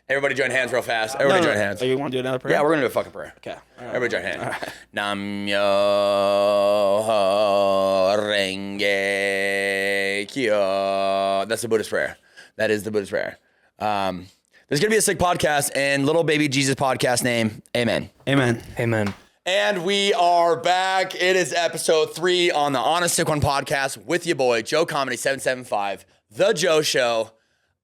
Everybody join hands real fast. Everybody join hands. Oh, you want to do another prayer? Yeah, we're going to do a fucking prayer. Okay. Everybody join hands. Right. Nam yo renge kyo. That's the Buddhist prayer. That is the Buddhist prayer. There's going to be a sick podcast and little baby Jesus podcast name. Amen. Amen. Amen. And we are back. It is episode 3 on the Oneasickone podcast with your boy, Joe Comedy 775, The Joe Show.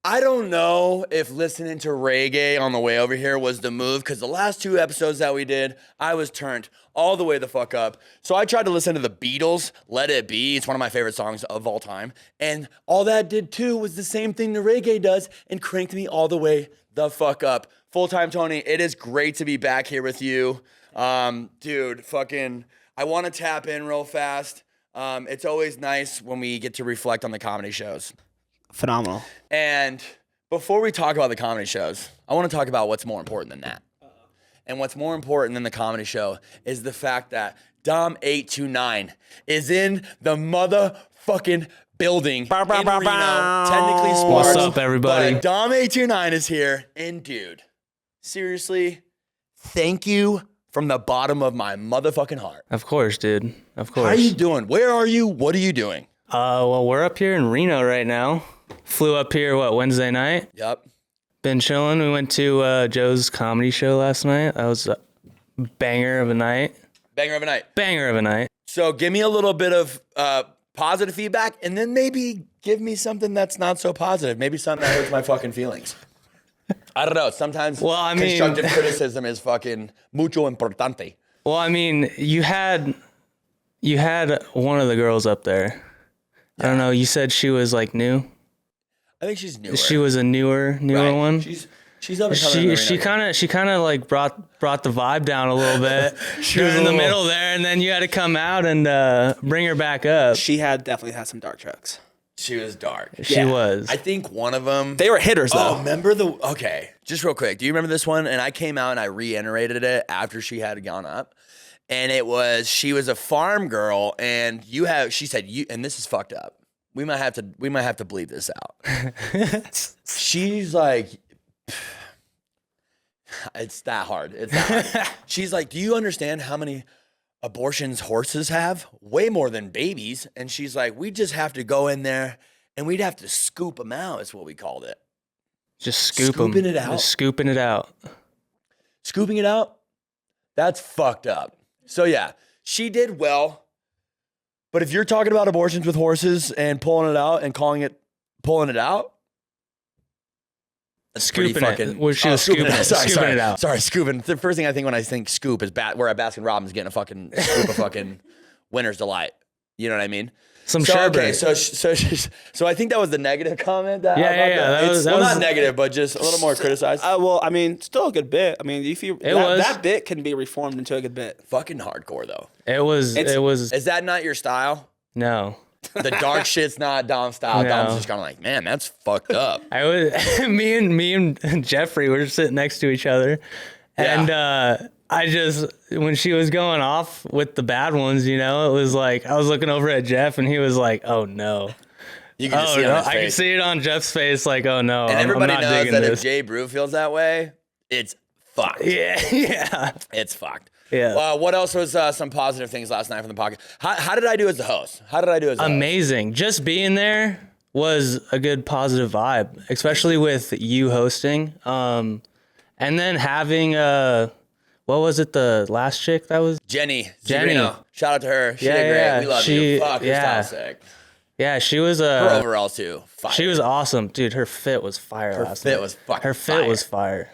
I don't know if listening to reggae on the way over here was the move, because the last 2 episodes that we did, I was turned all the way the fuck up. So I tried to listen to the Beatles, Let It Be. It's one of my favorite songs of all time. And all that did too was the same thing the reggae does and cranked me all the way the fuck up. Full-time Tony, it is great to be back here with you. Dude, fucking, I want to tap in real fast. It's always nice when we get to reflect on the comedy shows. Phenomenal. And before we talk about the comedy shows, I want to talk about what's more important than that. And what's more important than the comedy show is the fact that Dom829 is in the motherfucking building in Reno. Technically Sparks. What's up, everybody? But Dom829 is here. And dude, seriously, thank you from the bottom of my motherfucking heart. Of course, dude. Of course. How are you doing? Where are you? What are you doing? Well, we're up here in Reno right now. Flew up here, Wednesday night? Yep. Been chilling. We went to Joe's comedy show last night. That was a banger of a night. Banger of a night. Banger of a night. So give me a little bit of positive feedback, and then maybe give me something that's not so positive. Maybe something that hurts my fucking feelings. I don't know. Sometimes constructive criticism is fucking mucho importante. Well, I mean, you had one of the girls up there. Yeah. I don't know. You said she was like new. I think she's newer. She was a newer right. One. She's up and coming. She kind of like brought the vibe down a little bit. She was in the middle there, and then you had to come out and bring her back up. She definitely had some dark jokes. She was dark. She was. I think one of them. They were hitters though. Oh, remember okay, just real quick. Do you remember this one? And I came out and I reiterated it after she had gone up. And she was a farm girl, and she said, and this is fucked up. We might have to bleep this out. She's like, it's that hard. It's that hard. She's like, do you understand how many abortions horses have? Way more than babies. And she's like, we just have to go in there and we'd have to scoop them out, is what we called it. Just scooping it out. Just scooping it out. Scooping it out? That's fucked up. So yeah, she did well. But if you're talking about abortions with horses and pulling it out and pulling it out, that's scooping pretty fucking. It. Well, she was scooping it. Scooping it out. Sorry, scooping. The first thing I think when I think scoop is we're at Baskin Robbins getting a fucking scoop of fucking Winter's Delight. You know what I mean? Some sherbet. Okay, so I think that was the negative comment. That was not negative, but just a little more criticized. Well, I mean, still a good bit. I mean, that bit can be reformed into a good bit. Fucking hardcore though. It was. Is that not your style? No. The dark shit's not Dom style. No. Dom's just kind of like, man, that's fucked up. Me and Jeffrey were sitting next to each other, and when she was going off with the bad ones, it was like I was looking over at Jeff, and he was like, "Oh no." You can just see it on his face. I can see it on Jeff's face, like, "Oh no." And everybody I'm not knows that this. if Jay Brew feels that way, it's fucked. Yeah. It's fucked. Yeah. What else was some positive things last night from the podcast? How did I do as the host? Amazing. Just being there was a good positive vibe, especially with you hosting. And then having what was it? The last chick that was Jenny. Reno. Shout out to her. She did great. We love you. Fuck, her style's sick. Yeah, she was her overall too. Fire. She was awesome, dude. Her fit was fire. Her fit was fire.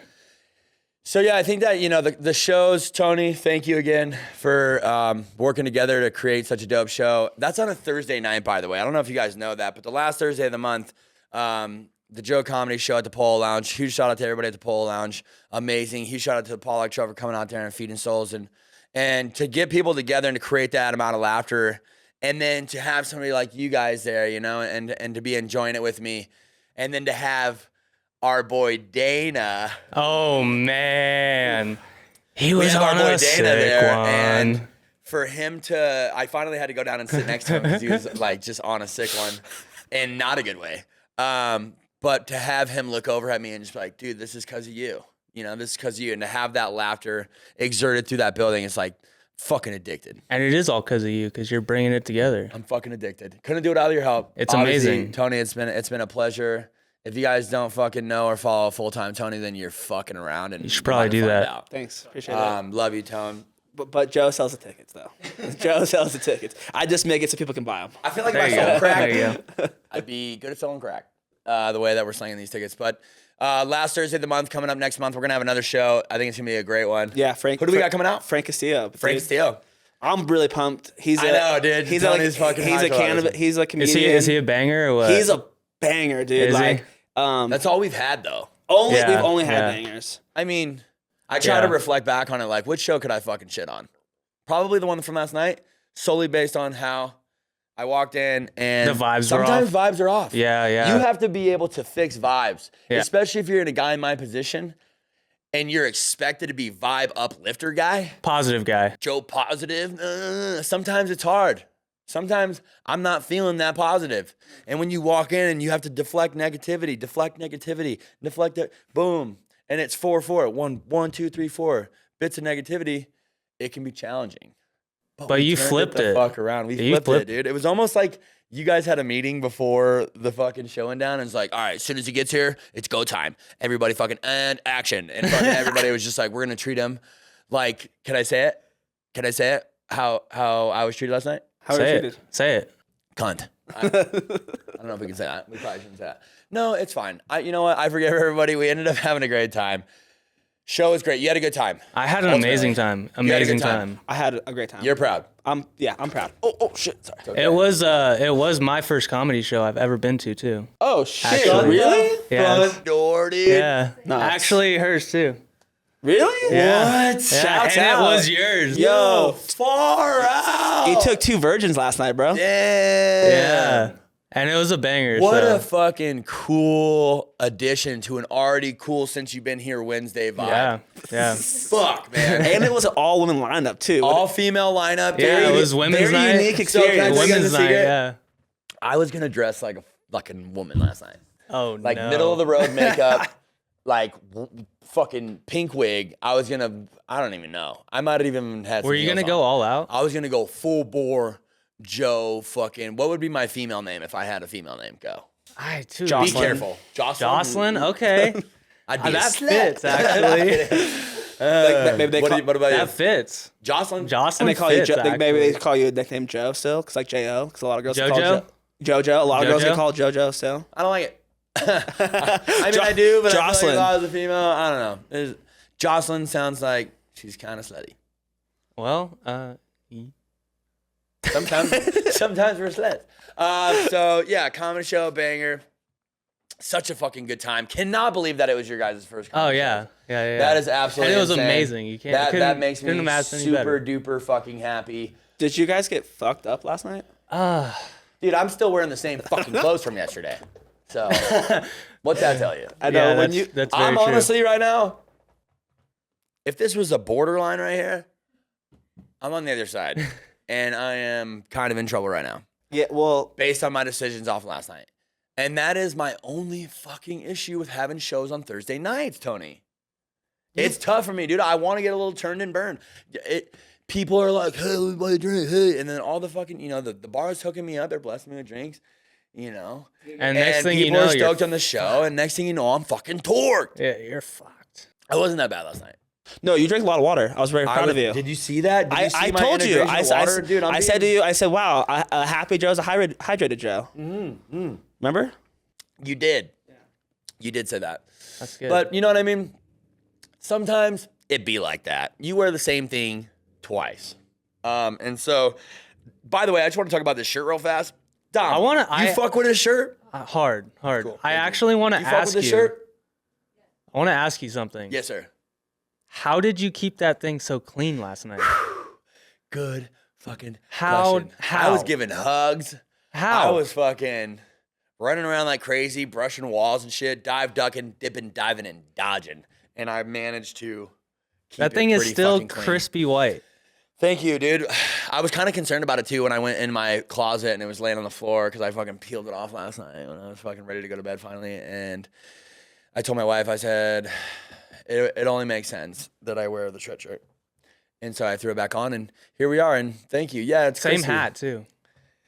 So yeah, I think that the shows, Tony. Thank you again for working together to create such a dope show. That's on a Thursday night, by the way. I don't know if you guys know that, but the last Thursday of the month, the Joe Comedy Show at the Polo Lounge. Huge shout out to everybody at the Polo Lounge. Amazing. Huge shout out to Paul Electro for coming out there and feeding souls and to get people together and to create that amount of laughter, and then to have somebody like you guys there, and to be enjoying it with me, and then to have our boy Dana. Oh man, he was our boy Dana there, one. And for him to, I finally had to go down and sit next to him because he was like just on a sick one, and not a good way. But to have him look over at me and just be like, dude, this is because of you. You know, this is because of you. And to have that laughter exerted through that building, it's like fucking addicted. And it is all because of you, because you're bringing it together. I'm fucking addicted. Couldn't do it without your help. It's Obviously, amazing. Tony, it's been a pleasure. If you guys don't fucking know or follow full-time Tony, then you're fucking around. And you should probably do that. Out. Thanks. Appreciate that. Love you, Tone. But Joe sells the tickets, though. Joe sells the tickets. I just make it so people can buy them. I feel like if I sold crack, I'd be good at selling crack. The way that we're slinging these tickets. But last Thursday of the month, coming up next month, we're going to have another show. I think it's going to be a great one. Yeah, Frank. Who do we got coming out? Frank Castillo. Castillo. I'm really pumped. I know, dude. He's a cannabis. He's a comedian. Is he a banger or what? He's a banger, dude. Is like, he? That's all we've had, though. We've only had bangers. I mean, I try to reflect back on it, like, which show could I fucking shit on? Probably the one from last night, solely based on how I walked in and the vibes sometimes vibes are off. Yeah, yeah. You have to be able to fix vibes, especially if you're in a guy in my position and you're expected to be vibe uplifter guy. Positive guy. Joe positive. Sometimes it's hard. Sometimes I'm not feeling that positive. And when you walk in and you have to deflect negativity, deflect it, boom. And it's 4-4, 1, 2, 3, 4 bits of negativity. It can be challenging. But you flipped it. Fuck around. We flipped it, dude. It was almost like you guys had a meeting before the fucking show went down, and it's like, all right, as soon as he gets here, it's go time. Everybody fucking and action. And fucking everybody was just like, we're gonna treat him like, can I say it? Can I say it? How I was treated last night? How were you treated? Say it. Cunt. I don't know if we can say that. We probably shouldn't say that. No, it's fine. You know what? I forgive everybody. We ended up having a great time. Show was great. You had a good time. I had an amazing time. Amazing time. I had a great time. You're proud. I'm proud. Oh shit. Sorry. Okay. It was my first comedy show I've ever been to too. Oh shit. Actually. Really? Yeah. Front door, dude. Yeah. Nice. Actually, hers too. Really? Yeah. What? Yeah. And it was yours. Yo. Far out. He took 2 virgins last night, bro. Yeah. And it was a banger. What so. a fucking cool addition to an already cool since you've been here Wednesday vibe. Yeah. Yeah. Fuck, man. And it was an all women lineup too. All female lineup. Yeah, it was women's night. Very unique experience. So, Women's night. Yeah. I was gonna dress like a fucking woman last night. Oh no. Like middle of the road makeup, like fucking pink wig. I don't even know. I might have even had. Were you gonna go all out? I was gonna go full bore. Joe fucking, what would be my female name if I had a female name? Go. Too. Be Jocelyn. careful. Jocelyn? Okay. I'd be that a fits, actually. Maybe what about you? That fits. Jocelyn? Jocelyn And they call fits, you maybe they actually. call you a nickname Joe still, because like J-O, because a lot of girls call JoJo? JoJo. A lot of girls JoJo? get called JoJo still. I don't like it. I mean, I do, but Jocelyn. I feel like if I was a female, I don't know. Jocelyn sounds like she's kind of slutty. Well, Sometimes we're sluts. So yeah, comedy show, banger. Such a fucking good time. Cannot believe that it was your guys' first comedy yeah. show. Yeah. That is absolutely And it was insane. amazing. You can't. That makes couldn't me imagine any super better. duper fucking happy. Did you guys get fucked up last night? Dude, I'm still wearing the same fucking clothes from yesterday. So what's that tell you? I know Yeah, when you. that's very I'm true. honestly right now, if this was a borderline right here, I'm on the other side. And I am kind of in trouble right now. Yeah. Well, Based on my decisions off last night. And that is my only fucking issue with having shows on Thursday nights, Tony. It's tough for me, dude. I want to get a little turned and burned. People are like, hey, we buy a drink, hey. And then all the fucking, the bar is hooking me up. They're blessing me with drinks, And next thing you people know, are stoked on the show. And next thing you know, I'm fucking torqued. Yeah, you're fucked. I wasn't that bad last night. no, you drank a lot of water. I was very proud of you. Did you see that? Did you see I my told you. integration of water? Dude, I said to you, I said, wow, a happy Joe's a hydrated Joe. Remember? You did. Yeah. You did say that. That's good. But you know what I mean? Sometimes it be like that. You wear the same thing twice. And so, by the way, I just want to talk about this shirt real fast. Dom, you fuck with this shirt? hard. Cool. I actually want to You fuck with ask this you. shirt? I want to ask you something. Yes, sir. How did you keep that thing so clean last night? Good fucking How? question. I was giving hugs. How? I was fucking running around like crazy, brushing walls and shit, ducking, dipping, diving, and dodging. And I managed to keep That thing it is pretty still fucking clean. crispy white. Thank you, dude. I was kind of concerned about it too when I went in my closet and it was laying on the floor because I fucking peeled it off last night when I was fucking ready to go to bed finally. And I told my wife, I said, it only makes sense that I wear the sweatshirt. And so I threw it back on and here we are. And thank you. Yeah, it's same crispy. hat too,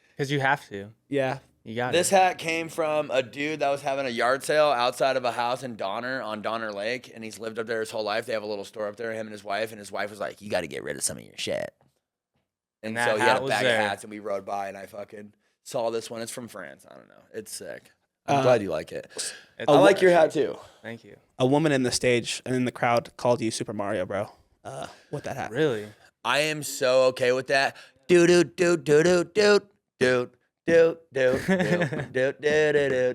because you have to. Yeah. You got This hat came from a dude that was having a yard sale outside of a house in Donner on Donner Lake, and he's lived up there his whole life. They have a little store up there, him and his wife was like, you got to get rid of some of your shit. And so he had a bag of hats, and we rode by, and I fucking saw this one. It's from France. I don't know. It's sick. I'm glad you like it. I like your hat, too. Thank you. A woman in the stage and in the crowd called you Super Mario, bro. With that hat. Really? I am so okay with that. Do-do-do-do-do-do-do. Do do do do do do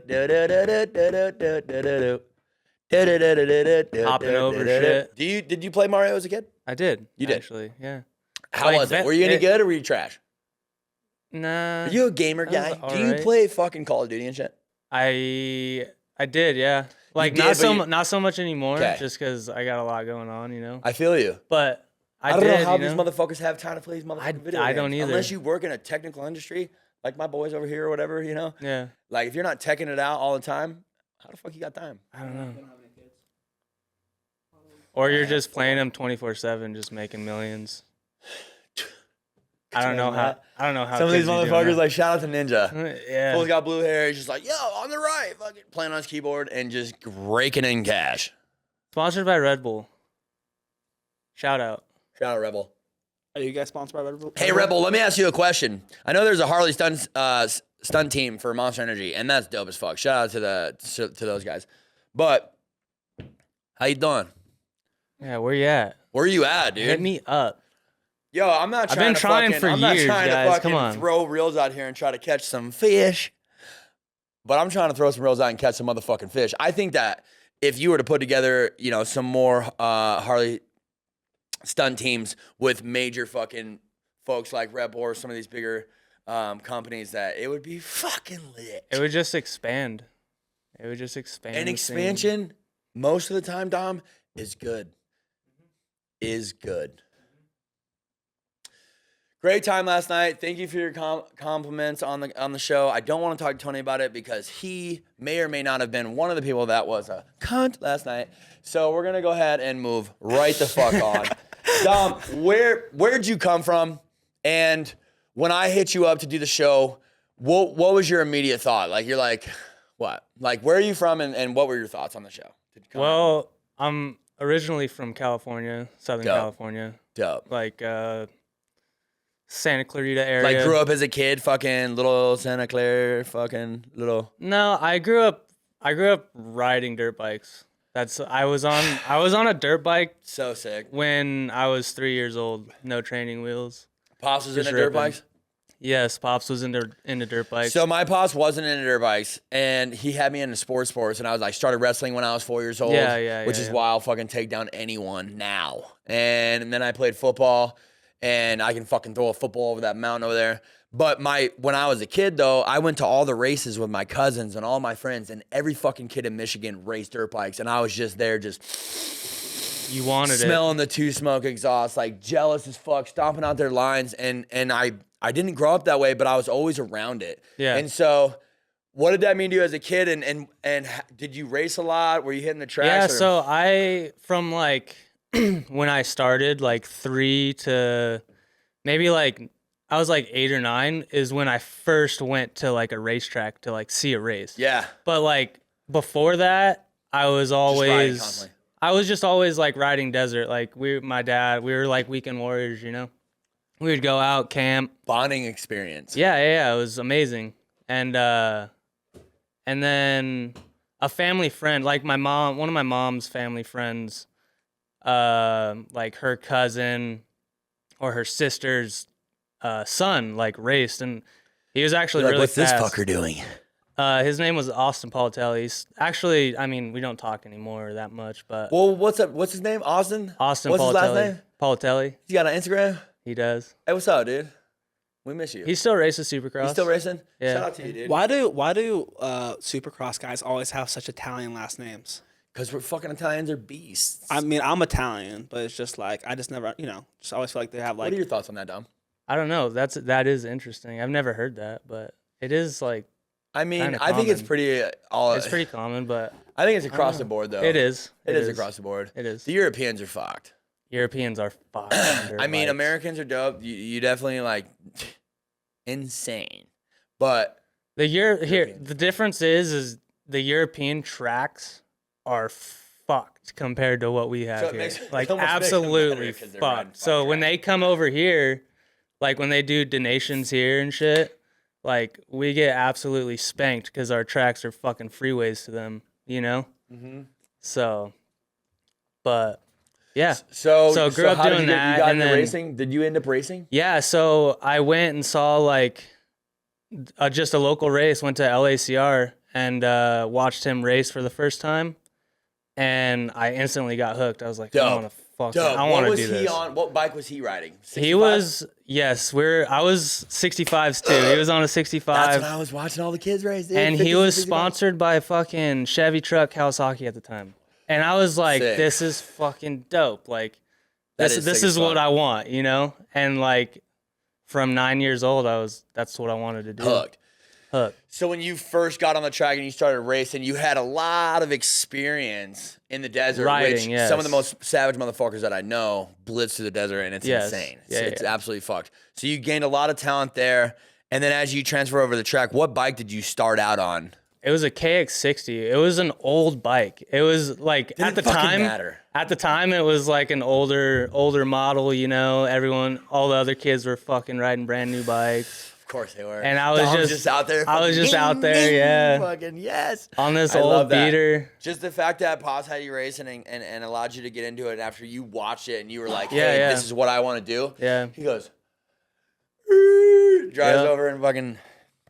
do Hopping over shit. Did you play Mario as a kid? I did. You did? Actually, yeah. How was it? Were you any good or were you trash? Nah. Are you a gamer guy? Do you play fucking Call of Duty and shit? I did, yeah. Like not so much anymore, just because I got a lot going on, you know. I feel you. But I don't know how these motherfuckers have time to play these motherfucking video games. I don't either. Unless you work in a technical industry. Like my boys over here or whatever, you know? Yeah. Like, if you're not teching it out all the time, how the fuck you got time? I don't know. Or you're just playing them 24/7, just making millions. I don't know how. Some of these motherfuckers, like, shout out to Ninja. Yeah. Fool's got blue hair. He's just like, yo, on the right. Fucking playing on his keyboard and just raking in cash. Sponsored by Red Bull. Shout out. Shout out, Rebel. Are you guys sponsored by Red Bull? Hey, Rebel, let me ask you a question. I know there's a Harley stunt team for Monster Energy, and that's dope as fuck. Shout out to those guys. But how you doing? Yeah, where you at? Where you at, dude? Hit me up. Yo, I'm not trying to throw reels out here and try to catch some fish. But I'm trying to throw some reels out and catch some motherfucking fish. I think that if you were to put together, you know, some more Harley stunt teams with major fucking folks like Red Bull or some of these bigger companies, that it would be fucking lit. It would just expand. It would just expand. And expansion, most of the time, Dom, is good. Is good. Great time last night. Thank you for your compliments on the show. I don't want to talk to Tony about it because he may or may not have been one of the people that was a cunt last night. So we're gonna go ahead and move right the fuck on. Dom, where'd you come from? And when I hit you up to do the show, what was your immediate thought? Like, you're like, what? Like, where are you from and what were your thoughts on the show? Well, I'm originally from California, Southern California. Dope. Like Santa Clarita area. Like, grew up as a kid, fucking little Santa Clara, fucking little. No, I grew up riding dirt bikes. I was on a dirt bike. So sick. When I was 3 years old, no training wheels. Pops was into dirt bikes? Yes, Pops was into dirt bikes. So my Pops wasn't into dirt bikes, and he had me into sports, and I was like, started wrestling when I was 4 years old. Which is why I'll fucking take down anyone now. And then I played football, and I can fucking throw a football over that mountain over there. But when I was a kid, though, I went to all the races with my cousins and all my friends, and every fucking kid in Michigan raced dirt bikes, and I was just there, you wanted smelling the two smoke exhaust, like jealous as fuck, stomping out their lines, and I didn't grow up that way, but I was always around it. Yeah. And so, what did that mean to you as a kid? And did you race a lot? Were you hitting the tracks? Yeah. So from like when I started, like 3 to maybe like I was like 8 or 9 is when I first went to like a racetrack to like see a race. Yeah. But like before that, I was just always like riding desert. Like my dad, we were like weekend warriors, you know. We would go out, camp. Bonding experience. Yeah, it was amazing. And then a family friend, like one of my mom's family friends, like her cousin or her sister's son, like raced, and he was actually really what's fast. What's this fucker doing? His name was Austin Paulatelli. He's actually, I mean, we don't talk anymore that much, but. Well, what's up? What's his name? Austin? Austin What's Paulatelli. His last name? Paulatelli. He got an Instagram? He does. Hey, what's up, dude? We miss you. He still races Supercross. He's still racing? Yeah. Shout out to you, dude. Why do Supercross guys always have such Italian last names? Because we're fucking Italians are beasts. I mean, I'm Italian, but it's just like I just never, just always feel like they have like. What are your thoughts on that, Dom? I don't know. That is interesting. I've never heard that, but it is like. I mean, I think it's pretty. It's pretty common, but I think it's across the board, though. It is. It is across the board. It is. The Europeans are fucked. Europeans are fucked. I mean, Americans are dope. You definitely like insane, but the difference is the European tracks are fucked compared to what we have here. Like absolutely fucked. So when they come over here, like when they do donations here and shit, like we get absolutely spanked because our tracks are fucking freeways to them, Mm-hmm. So, but yeah. So grew up doing that. You got into racing? Did you end up racing? Yeah. So I went and saw like just a local race. Went to LACR and watched him race for the first time, and I instantly got hooked. I was like, I want to do this. What bike was he riding? 65? He was I was 65s too. He was on a 65. That's when I was watching all the kids race. Dude. And he was sponsored by fucking Chevy Truck Kawasaki at the time. And I was like, this is fucking dope. Like this is what I want, And like from 9 years old, that's what I wanted to do. Hooked. So when you first got on the track and you started racing, you had a lot of experience in the desert, riding, which some of the most savage motherfuckers that I know blitz through the desert, and it's insane. It's absolutely fucked. So you gained a lot of talent there, and then as you transfer over the track, what bike did you start out on? It was a KX60. It was an old bike. It was like at the time it was like an older model, all the other kids were fucking riding brand new bikes. Of course they were. And I was just out there. Yeah. Fucking yes. On this old beater. Just the fact that Pops had you racing and allowed you to get into it after you watched it and you were like, hey, this is what I want to do. Yeah. He goes, drives over and fucking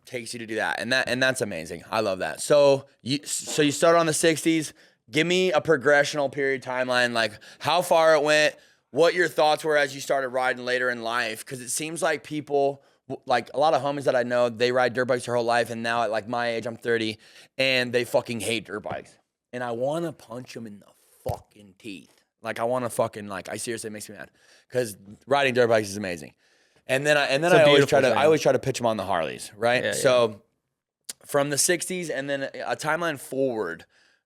takes you to do that. And that's amazing. I love that. So you started on the 60s. Give me a progressional period timeline, like how far it went, what your thoughts were as you started riding later in life. Because it seems like people, like a lot of homies that I know, they ride dirt bikes their whole life, and now at like my age, I'm 30, and they fucking hate dirt bikes. And I want to punch them in the fucking teeth. Like I want to fucking I seriously, it makes me mad because riding dirt bikes is amazing. And then I always try to pitch them on the Harleys, right? Yeah, so from the 60s and then a timeline forward,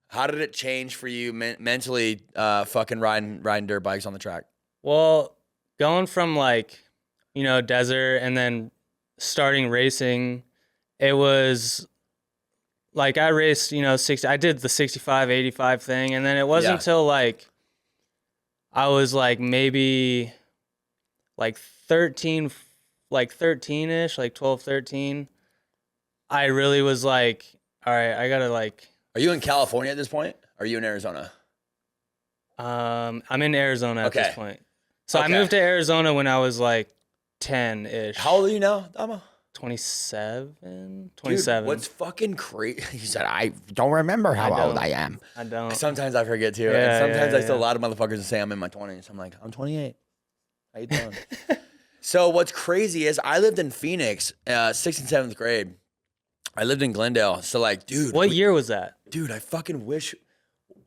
how did it change for you mentally, fucking riding dirt bikes on the track? Well, going from desert and then starting racing, it was like I raced, 60. I did the 65, 85 thing, and then it wasn't until I was maybe 13, 13-ish, 12, 13. I really was like, all right, I gotta Are you in California at this point? Or are you in Arizona? I'm in Arizona at this point. So I moved to Arizona when I was 10-ish. How old are you now, Dama? 27. Dude, what's fucking crazy? He said, I don't remember how old I am. I don't. Sometimes I forget too. And sometimes I still a lot of motherfuckers say I'm in my 20s. I'm like, I'm 28. How you doing? So what's crazy is I lived in Phoenix, 6th and 7th grade. I lived in Glendale. So dude. What year was that? Dude, I fucking wish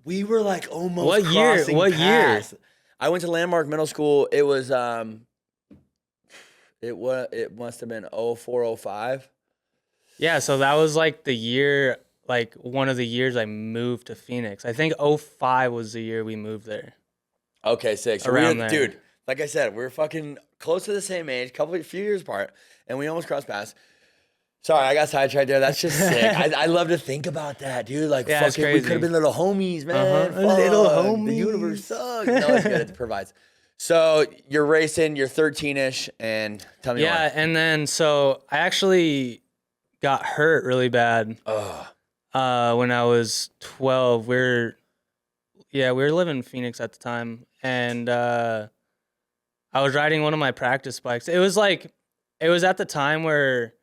we were almost What year? What year? I went to Landmark Middle School. It was it must have been 04, 05. Yeah, so that was the year, one of the years I moved to Phoenix. I think 05 was the year we moved there. Okay, sick. So around there. Dude, like I said, we're fucking close to the same age, a few years apart, and we almost crossed paths. Sorry, I got sidetracked there. That's just sick. I love to think about that, dude. Fucking, we could have been little homies, man. Little homies. The universe sucks. No, it's good. It provides. So you're racing, you're 13-ish, and tell me why. Yeah, and then so I actually got hurt really bad when I was 12. We were living in Phoenix at the time, and I was riding one of my practice bikes. It was at the time where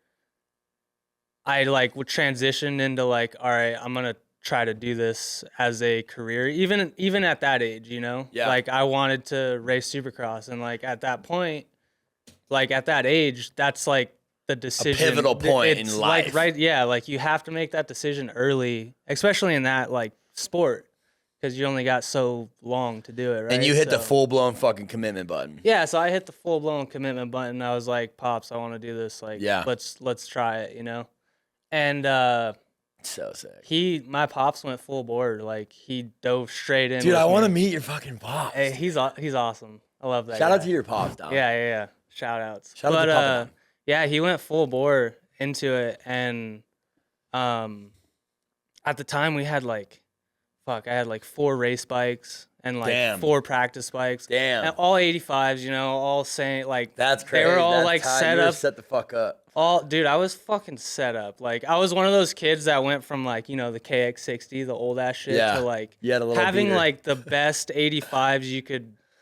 I would transition into all right, I'm gonna try to do this as a career, even at that age, Yeah. I wanted to race Supercross, and at that point, at that age, that's the decision. A pivotal point in life. Right? Yeah, you have to make that decision early, especially in that sport, because you only got so long to do it, right? And you hit the full-blown fucking commitment button. Yeah, so I hit the full-blown commitment button. I was like, Pops, I want to do this. Like, yeah. let's try it, you know? And so sick. My Pops went full board. Like, he dove straight in. Dude, I want to meet your fucking Pops. Hey, he's awesome. I love that Shout guy. out to your Pops, Dom. Yeah. Shout outs. Shout out to Papa. Yeah, he went full bore into it. And at the time, we had I had like 4 race bikes and like 4 practice bikes. Damn. And all 85s, you know, all saying like that's crazy. They were all that's like set up. Set the fuck up. Dude, I was fucking set up. Like I was one of those kids that went from like, you know, the KX60, the old ass shit, to like having beater. Like the best 85s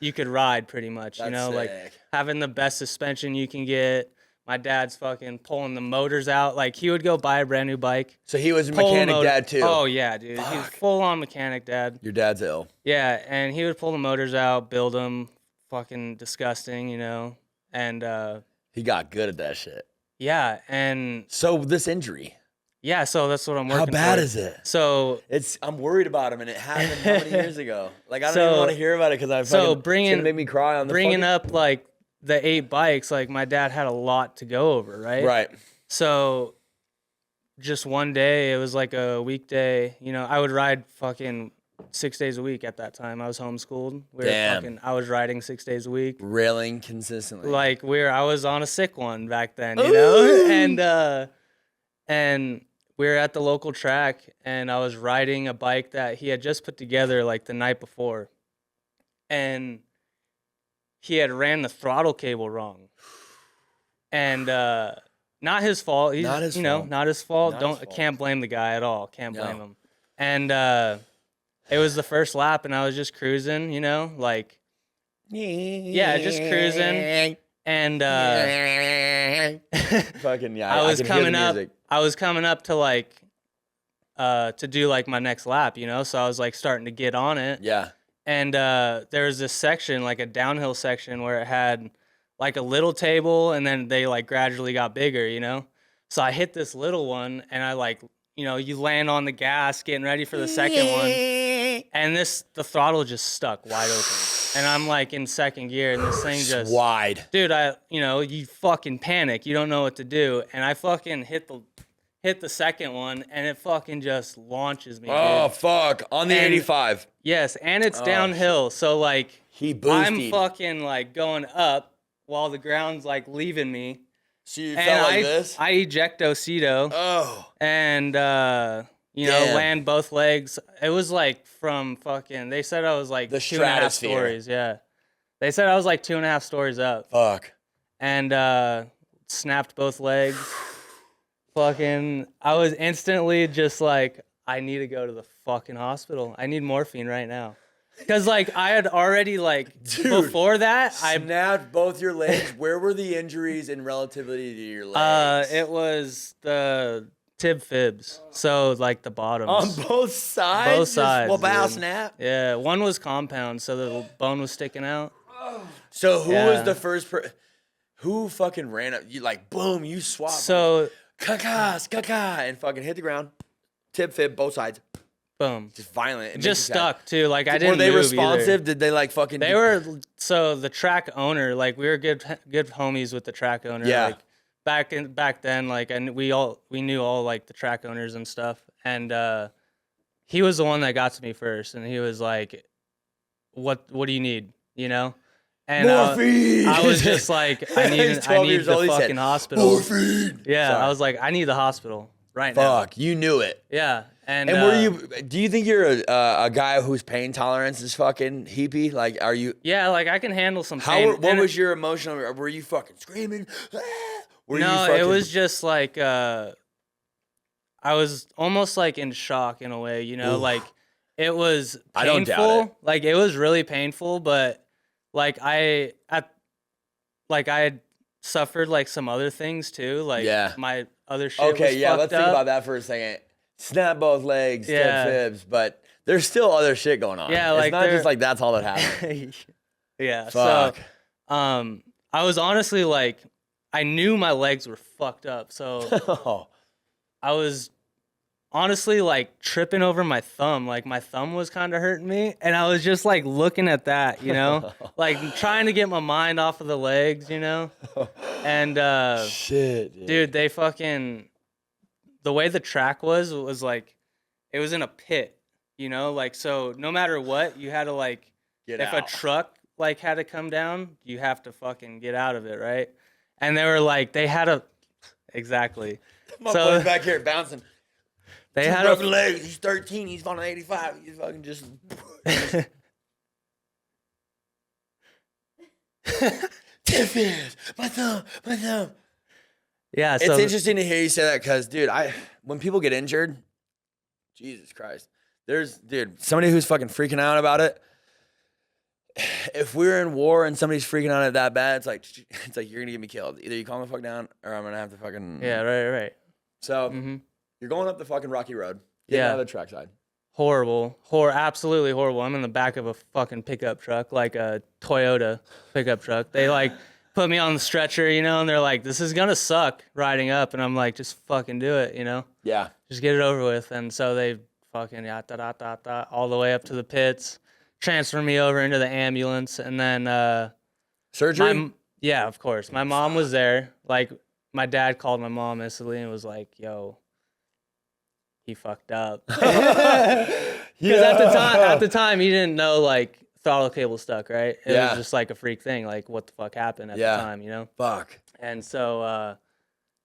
you could ride pretty much. That's, you know, sick. Like having the best suspension you can get. My dad's fucking pulling the motors out. Like, he would go buy a brand new bike. So he was a mechanic dad, too? Oh, yeah, dude. Fuck. He was full-on mechanic dad. Your dad's ill. Yeah, and he would pull the motors out, build them. Fucking disgusting, you know? And, he got good at that shit. Yeah, and... So, this injury. Yeah, so that's what I'm working How bad for. is it? So... I'm worried about him, and it happened how many years ago? Like, I don't even want to hear about it, because it's going to make me cry on the bringing up, like... the 8 bikes, like my dad had a lot to go over, right? Right. So just one day, it was like a weekday, you know, I would ride fucking 6 days a week at that time. I was homeschooled. I was riding 6 days a week. Railing consistently. Like I was on a sick one back then, you know? And we were at the local track and I was riding a bike that he had just put together like the night before. And he had ran the throttle cable wrong, and not his fault. Not his fault. Can't blame the guy at all. Can't blame him. And it was the first lap, and I was just cruising, you know, like just cruising. And fucking I was coming up to like to do like my next lap, you know. So I was like starting to get on it. Yeah. And there was this section, like a downhill section, where it had like a little table, and then they like gradually got bigger, you know? So I hit this little one, and I like, you know, you land on the gas, getting ready for the second one, and the throttle just stuck wide open. And I'm like in second gear, and this thing just... wide. Dude, you fucking panic. You don't know what to do. And I fucking hit the second one, and it fucking just launches me. Oh, dude. Fuck. On the 85. Yes, and it's downhill. So, like, I'm fucking, like, going up while the ground's, like, leaving me. So you felt like this? I ejecto-cedo. Oh. And, land both legs. It was, like, from fucking... They said I was, like, the 2.5 stories. Yeah. They said I was, like, 2.5 stories up. Fuck. And snapped both legs. Fucking, I was instantly just like, I need to go to the fucking hospital. I need morphine right now. Because, like, I had already, like, before that, I snapped both your legs. Where were the injuries in relativity to your legs? It was the tib fibs. So, like, the bottoms. On both sides? Both sides. Well, bow snap? Yeah, one was compound, so the bone was sticking out. So, who was the first who fucking ran up? You, like, boom, you swapped. So... and fucking hit the ground. Tib, fib, both sides. Boom. Just violent. It just stuck too. Like I didn't. Were they move responsive? Either. Did they like fucking? They were. So the track owner, like we were good homies with the track owner. Yeah. Like back then, like and we knew all like the track owners and stuff. And he was the one that got to me first, and he was like, "What do you need?" You know. And I was just like, I need the fucking hospital. Morphine. Yeah, sorry. I was like, I need the hospital right now. Fuck, you knew it. Yeah, and do you think you're a guy whose pain tolerance is fucking heapy? Like, are you? Yeah, like I can handle some pain. What was your emotional? Were you fucking screaming? It was just like I was almost like in shock in a way, you know, like it was painful. I don't doubt it. Like it was really painful, but. Like I had suffered like some other things too. Like my other shit was let's fucked think up. about that for a second. Snap both legs, fibs, but there's still other shit going on. Yeah, it's not just like that's all that happened. Yeah. Fuck. So I was honestly like I knew my legs were fucked up. So I was honestly like tripping over my thumb. Like my thumb was kind of hurting me, and I was just like looking at that, like trying to get my mind off of the legs, And shit, dude, they fucking the way the track was like it was in a pit, like so no matter what, you had to like get if out. a truck like had to come down, you have to fucking get out of it, right? And they were like they had a exactly. My boy's back here bouncing. They Two had broken legs. He's 13. He's on 85. He's fucking just. My thumb. Yeah, it's interesting to hear you say that because, dude, when people get injured, Jesus Christ, somebody who's fucking freaking out about it. If we're in war and somebody's freaking out that bad, it's like you're gonna get me killed. Either you calm the fuck down, or I'm gonna have to fucking. Yeah, right. So you're going up the fucking rocky road. Get out of the trackside. Horrible, absolutely horrible. I'm in the back of a fucking pickup truck, like a Toyota pickup truck. They like put me on the stretcher, and they're like, "This is gonna suck riding up," and I'm like, "Just fucking do it," Yeah. Just get it over with. And so they fucking all the way up to the pits. Transfer me over into the ambulance, and then surgery. Yeah, of course. My mom was there. Like my dad called my mom instantly and was like, "Yo, he fucked up." Because at the time, he didn't know like throttle cable stuck, right? It was just like a freak thing. Like what the fuck happened at the time, Fuck. And so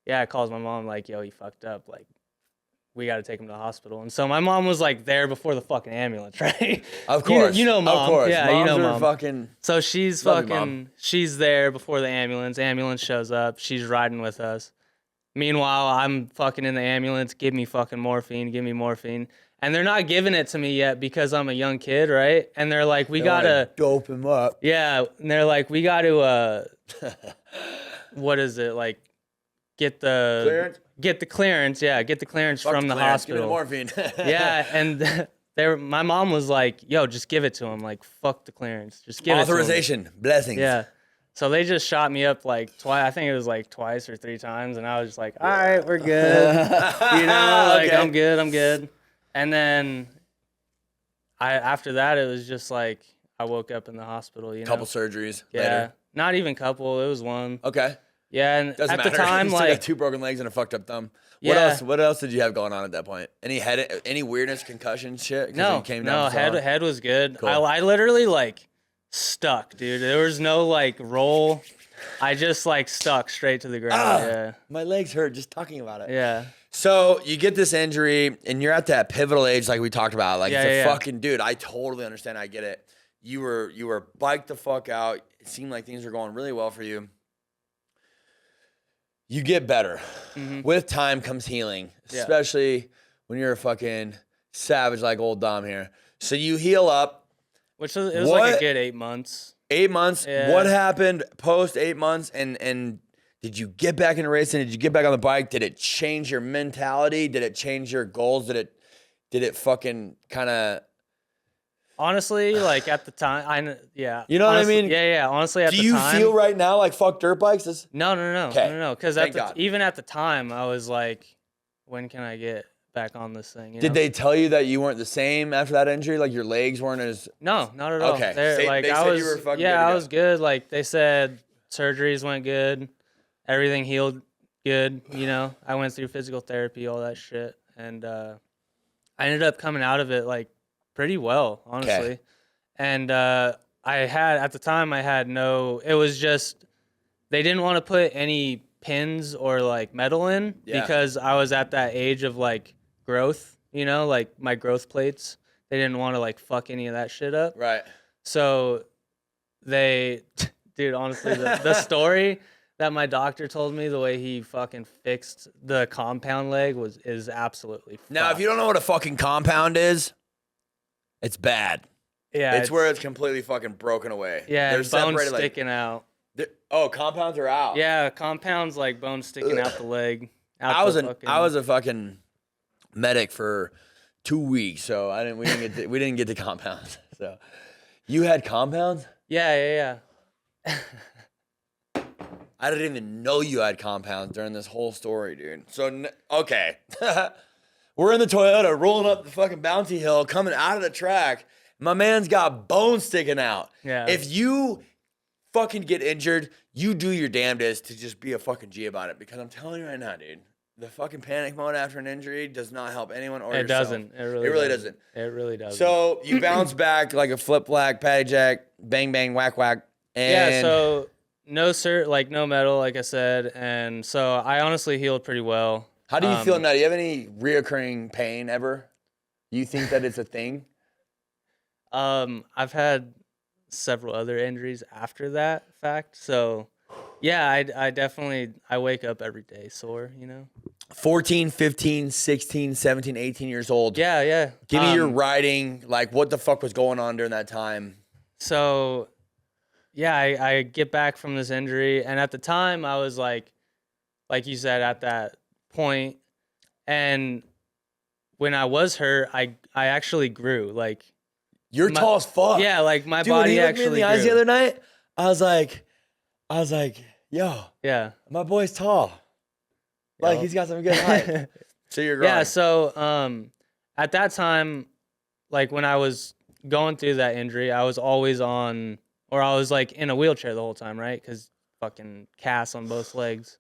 I calls my mom like, "Yo, he fucked up. Like, we got to take him to the hospital." And so my mom was like there before the fucking ambulance, right? Of course. Mom. Of course. Yeah, Moms mom. Fucking. So she's she's there before the ambulance. Ambulance shows up. She's riding with us. Meanwhile, I'm fucking in the ambulance. Give me fucking morphine. Give me morphine. And they're not giving it to me yet because I'm a young kid, right? And they're like, we gotta dope him up. Yeah. And they're like, we gotta what is it? Like get the clearance? Get the clearance, Get the clearance from the hospital. Give me the morphine. Yeah, and my mom was like, "Yo, just give it to him. Like, fuck the clearance. Just give it to him." Authorization, blessings. Yeah. So they just shot me up like twice. I think it was like twice or three times, and I was just like, "All right, we're good." Like okay. I'm good. And then after that, it was just like I woke up in the hospital. Couple surgeries. Yeah. Later. Not even couple. It was one. Okay. Yeah, and doesn't at matter. the time, you still got 2 broken legs and a fucked up thumb. What else did you have going on at that point? Any weirdness, concussion shit? Head was good. Cool. I literally like stuck, dude. There was no like roll. I just like stuck straight to the ground. Yeah. My legs hurt just talking about it. Yeah. So you get this injury and you're at that pivotal age like we talked about. Like fucking dude, I totally understand. I get it. You were biked the fuck out. It seemed like things were going really well for you. You get better. With time comes healing, especially when you're a fucking savage like old Dom here. So you heal up. It was like a good 8 months. 8 months. Yeah. What happened post 8 months? And did you get back into racing? Did you get back on the bike? Did it change your mentality? Did it change your goals? Did it fucking kind of... Honestly, like at the time, You know what I mean? Yeah. Honestly, at the time. Do you feel right now like fuck dirt bikes? No. Okay. No. Because even at the time, I was like, when can I get back on this thing? Did they tell you that you weren't the same after that injury? Like your legs weren't as... No, not at all. Okay. They said you were fucking good. I was good. Like they said, surgeries went good. Everything healed good. I went through physical therapy, all that shit. And I ended up coming out of it like pretty well, honestly. Okay. And at the time, it was just, they didn't want to put any pins or like metal in because I was at that age of like growth, like my growth plates. They didn't want to like fuck any of that shit up. Right. So dude, honestly, the story that my doctor told me, the way he fucking fixed the compound leg is absolutely fucked. Now, if you don't know what a fucking compound is, it's bad. Yeah. It's where it's completely fucking broken away. Yeah, there's bones sticking out. Compounds are out. Yeah, compounds like bones sticking out the leg. I was a fucking medic for 2 weeks, so we didn't get to compounds. So, you had compounds? Yeah. I didn't even know you had compounds during this whole story, dude. So okay. We're in the Toyota rolling up the fucking bounty hill, coming out of the track. My man's got bones sticking out. Yeah. If you fucking get injured, you do your damnedest to just be a fucking G about it. Because I'm telling you right now, dude, the fucking panic mode after an injury does not help anyone or yourself. Doesn't. It really doesn't. It really doesn't. So you bounce back like a flip flag, patty jack, bang bang, whack whack. And yeah. So no cert, like no medal, like I said, and so I honestly healed pretty well. How do you feel now? Do you have any reoccurring pain ever? You think that it's a thing? I've had several other injuries after that fact. So, yeah, I definitely, I wake up every day sore, 14, 15, 16, 17, 18 years old. Yeah. Give me your riding, like what the fuck was going on during that time? So, yeah, I get back from this injury. And at the time, I was like you said, at that point. And when I was hurt, I actually grew. Like, you're tall as fuck. Yeah, like my Dude, body when he looked actually me in the eyes grew. the other night, I was like, yo, yeah, my boy's tall. Like he's got some good height. So you're growing. Yeah, so at that time, like when I was going through that injury, I was always on, or I was like in a wheelchair the whole time, right? Because fucking cast on both legs.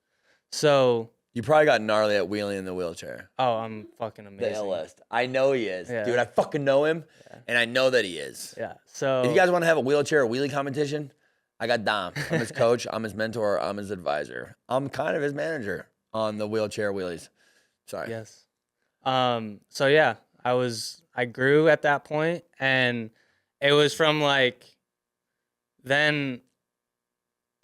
So you probably got gnarly at wheeling in the wheelchair. oh, I'm fucking amazing. The illest. I know he is. Yeah. Dude, I fucking know him, and I know that he is. Yeah, so If you guys want to have a wheelchair or wheelie competition, I got Dom. I'm his coach. I'm his mentor. I'm his advisor. I'm kind of his manager on the wheelchair wheelies. Sorry. Yes. So yeah, I grew at that point, and it was from like, then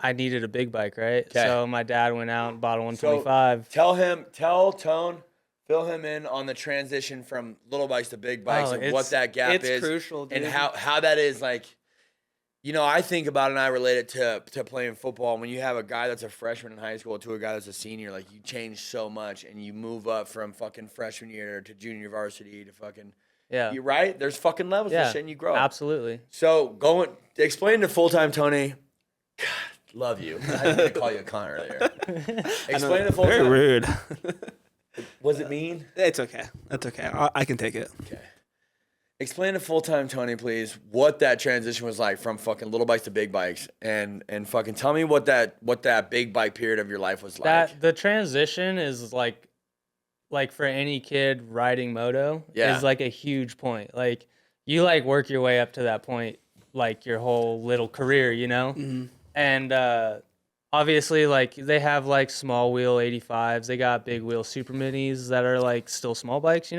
I needed a big bike, right? 'Kay. So my dad went out and bought a 125. So tell Tone, fill him in on the transition from little bikes to big bikes and what that gap is. It's crucial, dude. And how that is like, I think about it and I relate it to playing football. When you have a guy that's a freshman in high school to a guy that's a senior, like you change so much and you move up from fucking freshman year to junior varsity to fucking, you right? There's fucking levels to shit and you grow. Absolutely. So explain to full-time Tony, God, love you. I was going to call you a cunt earlier. Explain to full-time. Very rude. Was it mean? It's okay. That's okay. I can take it. Okay. Explain to full-time Tony, please, what that transition was like from fucking little bikes to big bikes, and fucking tell me what that big bike period of your life was like. That the transition is like for any kid riding moto is like a huge point. Like you like work your way up to that point like your whole little career, Mm-hmm. And obviously like they have like small wheel 85s, they got big wheel super minis that are like still small bikes,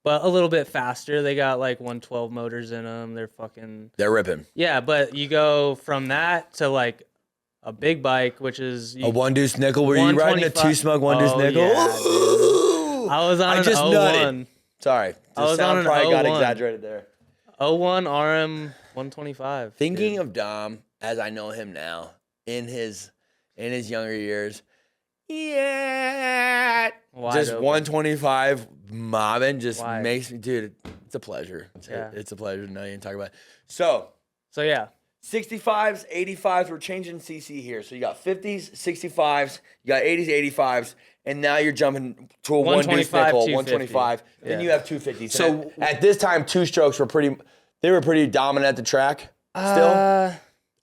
but a little bit faster. They got like 112 motors in them. They're ripping. Yeah, but you go from that to like a big bike, which is a one deuce nickel. Were you riding a two smug one deuce nickel? Yeah, I was on an 01. Nutted. Sorry, I was sound on an probably 01. got exaggerated there. 01 RM 125. Thinking of Dom as I know him now in his younger years. Yeah. Just open. 125 mobbing just makes me, dude, it's a pleasure. It's a pleasure to know you and talk about it. So yeah. 65s, 85s, we're changing CC here. So you got 50s, 65s, you got 80s, 85s, and now you're jumping to a one deuce nickel, 125. Then you have 250s. So at this time, two strokes were pretty dominant at the track still?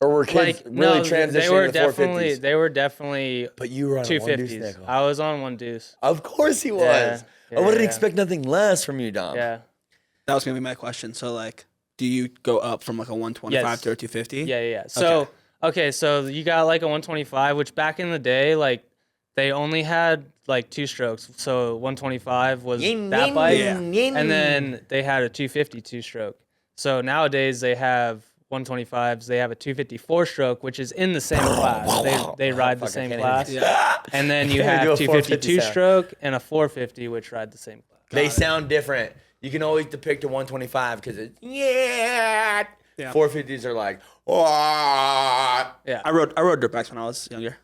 Or were kids really transitioning to 450s? They were definitely. But you were on 250s. A one deuce nickel. I was on one deuce. Of course he was. I wouldn't expect nothing less from you, Dom. Yeah. That was gonna be my question. So like, do you go up from like a 125 to a 250? Yeah. So so you got like a 125, which back in the day, like they only had like two strokes. So 125 was that bike, and then they had a 250 two-stroke. So nowadays they have 125s. They have a 254 stroke, which is in the same class. They ride the same class. Yeah. And then you have 252 stroke and a 450, which ride the same class. They sound different. You can always depict a 125 because it's 450s are like yeah. I rode dirt bikes when I was younger.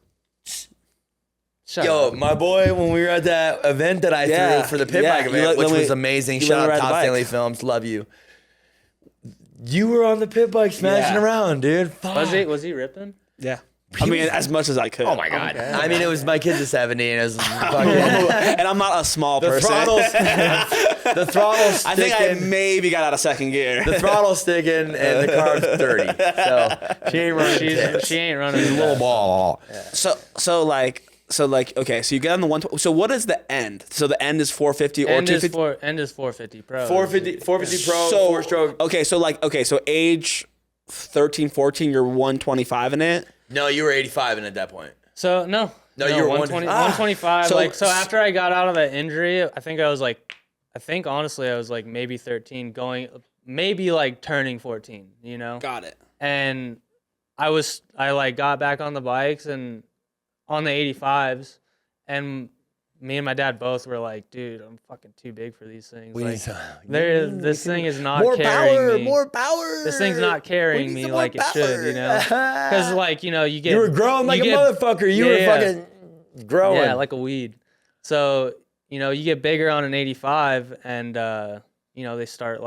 Shut Yo, up. my boy, when we were at that event that I threw for the pit bike event, which was amazing. Shout out Top Stanley Films, love you. You were on the pit bike smashing around, dude. Fuck. Was he ripping? Yeah. I mean, as much as I could. Oh my God. Okay. I mean, it was my kid's a 70 and it was fucking. And I'm not a small person. The throttle's sticking. I think I maybe got out of second gear. The throttle's sticking and the car's 30. So she ain't running. She ain't running. She's a little ball. Yeah. So like, okay, so you get on the 120. So what is the end? So the end is 450 or 250? End is 450 Pro. 450 Pro, so, 4-stroke. Okay, so age 13, 14, you're 125 in it? No, you were 85 in at that point. So, no, you were 125. So after I got out of that injury, I think honestly, I was like maybe 13 maybe like turning 14, you know? Got it. And I like got back on the bikes and on the 85s, and me and my dad both were like, dude, I'm fucking too big for these things. This thing is not carrying me. More power. This thing's not carrying me like it should, you know? Because, like, you know, you were growing like a motherfucker. You were fucking growing. Yeah, like a weed. So, you know, you get bigger on an 85, and, you know, they're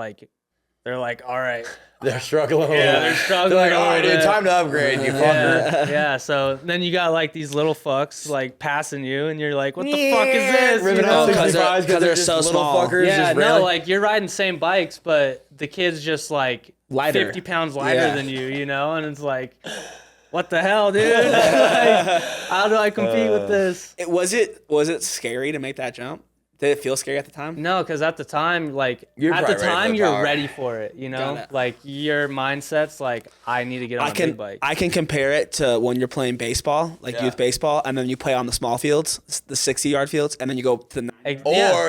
like, all right. They're struggling. Yeah, they're struggling. They're like, all right, dude, time to upgrade, you fucker. Yeah, so then you got like these little fucks like passing you, and you're like, what the fuck is this? Ripping out 65s because they're so small. Fuckers, yeah, no, like you're riding the same bikes, but the kid's just like lighter. 50 pounds lighter than you know? And it's like, what the hell, dude? Like, how do I compete with this? Was it scary to make that jump? Did it feel scary at the time? No, because at the time, like, you're ready for it, you know? Like, your mindset's like, I need to get on a big bike. I can compare it to when you're playing baseball, like youth baseball, and then you play on the small fields, the 60-yard fields, and then you go to the...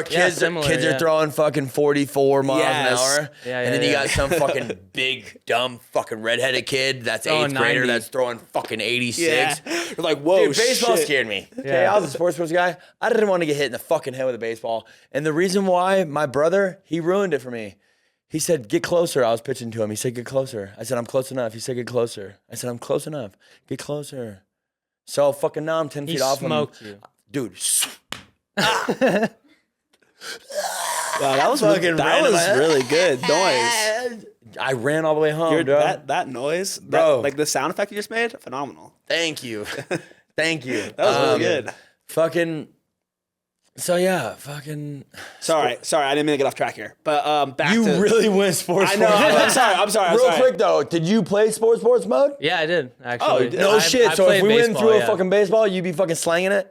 kids are throwing fucking 44 miles an hour, and then you got some fucking big, dumb, fucking redheaded kid that's 8th grader that's throwing fucking 86. Yeah. You're like, whoa, dude, baseball scared me. Okay, I was a sports guy. I didn't want to get hit in the fucking head with a baseball. And the reason why, my brother, he ruined it for me. He said, get closer. I was pitching to him. He said, get closer. I said, I'm close enough. He said, get closer. I said, I'm close enough. Get closer. So fucking now I'm 10 feet off him. He smoked you. Dude. Wow, that was really good noise. I ran all the way home, bro. That noise, bro. Like the sound effect you just made, phenomenal. Thank you. Thank you. That was really good. Fucking... So yeah, fucking. Sorry, I didn't mean to get off track here. But back to you really went sports. I know. I'm sorry. Real quick though, did you play sports mode? Yeah, I did actually. Oh no shit! So if we went through a fucking baseball, you'd be fucking slanging it.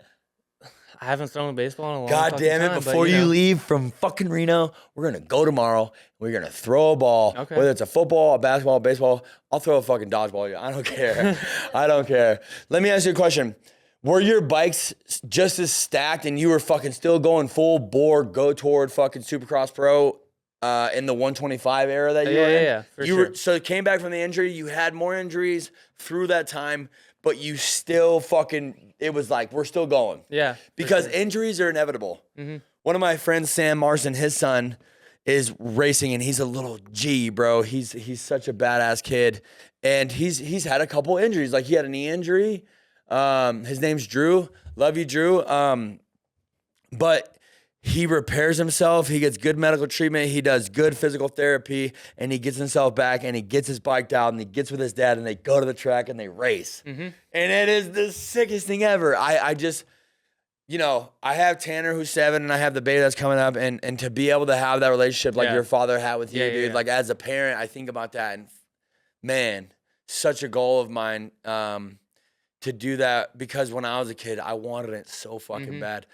I haven't thrown a baseball in a long God damn it! time, before you leave from fucking Reno, we're gonna go tomorrow. We're gonna throw a ball, whether it's a football, a basketball, a baseball. I'll throw a fucking dodgeball. I don't care. I don't care. Let me ask you a question. Were your bikes just as stacked and you were fucking still going full bore, go toward fucking Supercross Pro in the 125 era that you were in? Yeah, for sure. So it came back from the injury. You had more injuries through that time, but you still fucking, it was like, we're still going. Yeah. Because injuries are inevitable. Mm-hmm. One of my friends, Sam Marson, his son is racing and he's a little G, bro. He's such a badass kid. And he's had a couple injuries. Like he had a knee injury. His name's Drew. Love you, Drew. But he repairs himself. He gets good medical treatment. He does good physical therapy, and he gets himself back, and he gets his bike out, and he gets with his dad, and they go to the track, and they race. Mm-hmm. And it is the sickest thing ever. I just, you know, I have Tanner who's 7, and I have the baby that's coming up, and to be able to have that relationship like your father had with you, dude. Like as a parent, I think about that, and man, such a goal of mine. To do that because when I was a kid, I wanted it so fucking bad.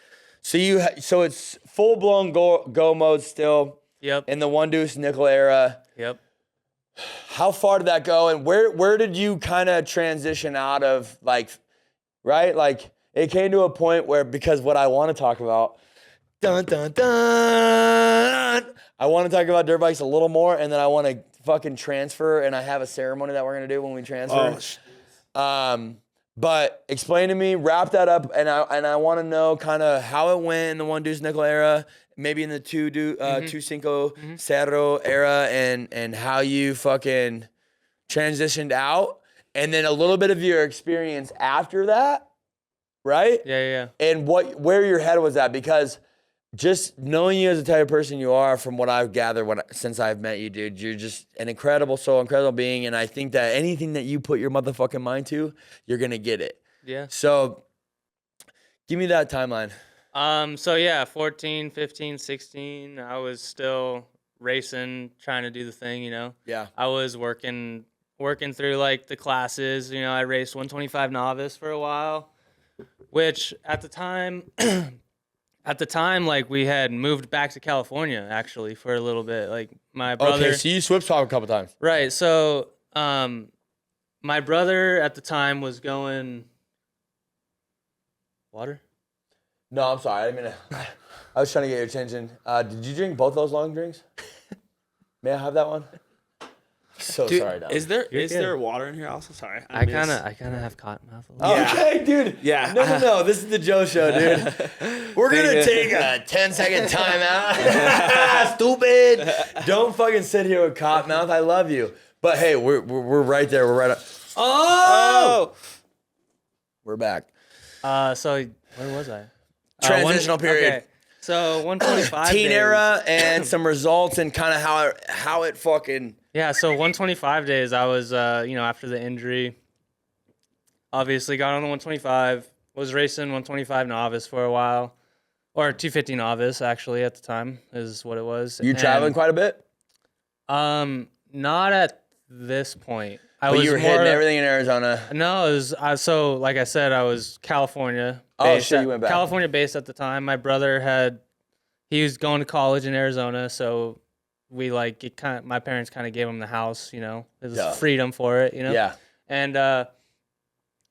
So it's full blown go mode still. Yep. In the one deuce nickel era. Yep. How far did that go, and where did you kind of transition out of like, right? Like it came to a point where because what I want to talk about, dun dun dun. I want to talk about dirt bikes a little more, and then I want to fucking transfer, and I have a ceremony that we're gonna do when we transfer. But explain to me, wrap that up, and I want to know kind of how it went in the one deuce nickel era, maybe in the two cinco cerro era, and how you fucking transitioned out, and then a little bit of your experience after that, right? Yeah. And where your head was at, because just knowing you as the type of person you are, from what I've gathered since I've met you, dude, you're just an incredible soul, incredible being. And I think that anything that you put your motherfucking mind to, you're going to get it. Yeah. So give me that timeline. So yeah, 14, 15, 16, I was still racing, trying to do the thing, you know. Yeah. I was working through like the classes, you know. I raced 125 novice for a while, which at the time like we had moved back to California actually for a little bit. Like my brother. Okay, so you switched top a couple times. Right. So my brother at the time was going water? No, I'm sorry. I was trying to get your attention. Did you drink both those long drinks? May I have that one? So Dude, sorry, Dom. is there water in here also? Sorry. I kind of have cotton mouth a little. Yeah. Okay, dude. Yeah. No. This is the Joe Show, dude. We're going to take a 10-second timeout. Stupid. Don't fucking sit here with cotton mouth. I love you. But hey, we're right there. We're right up. Oh! We're back. So where was I? Transitional period. Okay. So 125 Teen days. era and some results and kind of how it fucking... Yeah, so 125 days, I was, after the injury, obviously got on the 125, was racing 125 novice for a while, or 250 novice, actually, at the time, is what it was. You traveling quite a bit? Not at this point. But you were hitting everything in Arizona. No, it was, so like I said, I was California. Oh, shit, you went back. California based at the time. My brother he was going to college in Arizona, so we my parents kind of gave him the house, you know. It was freedom for it, you know. Yeah. And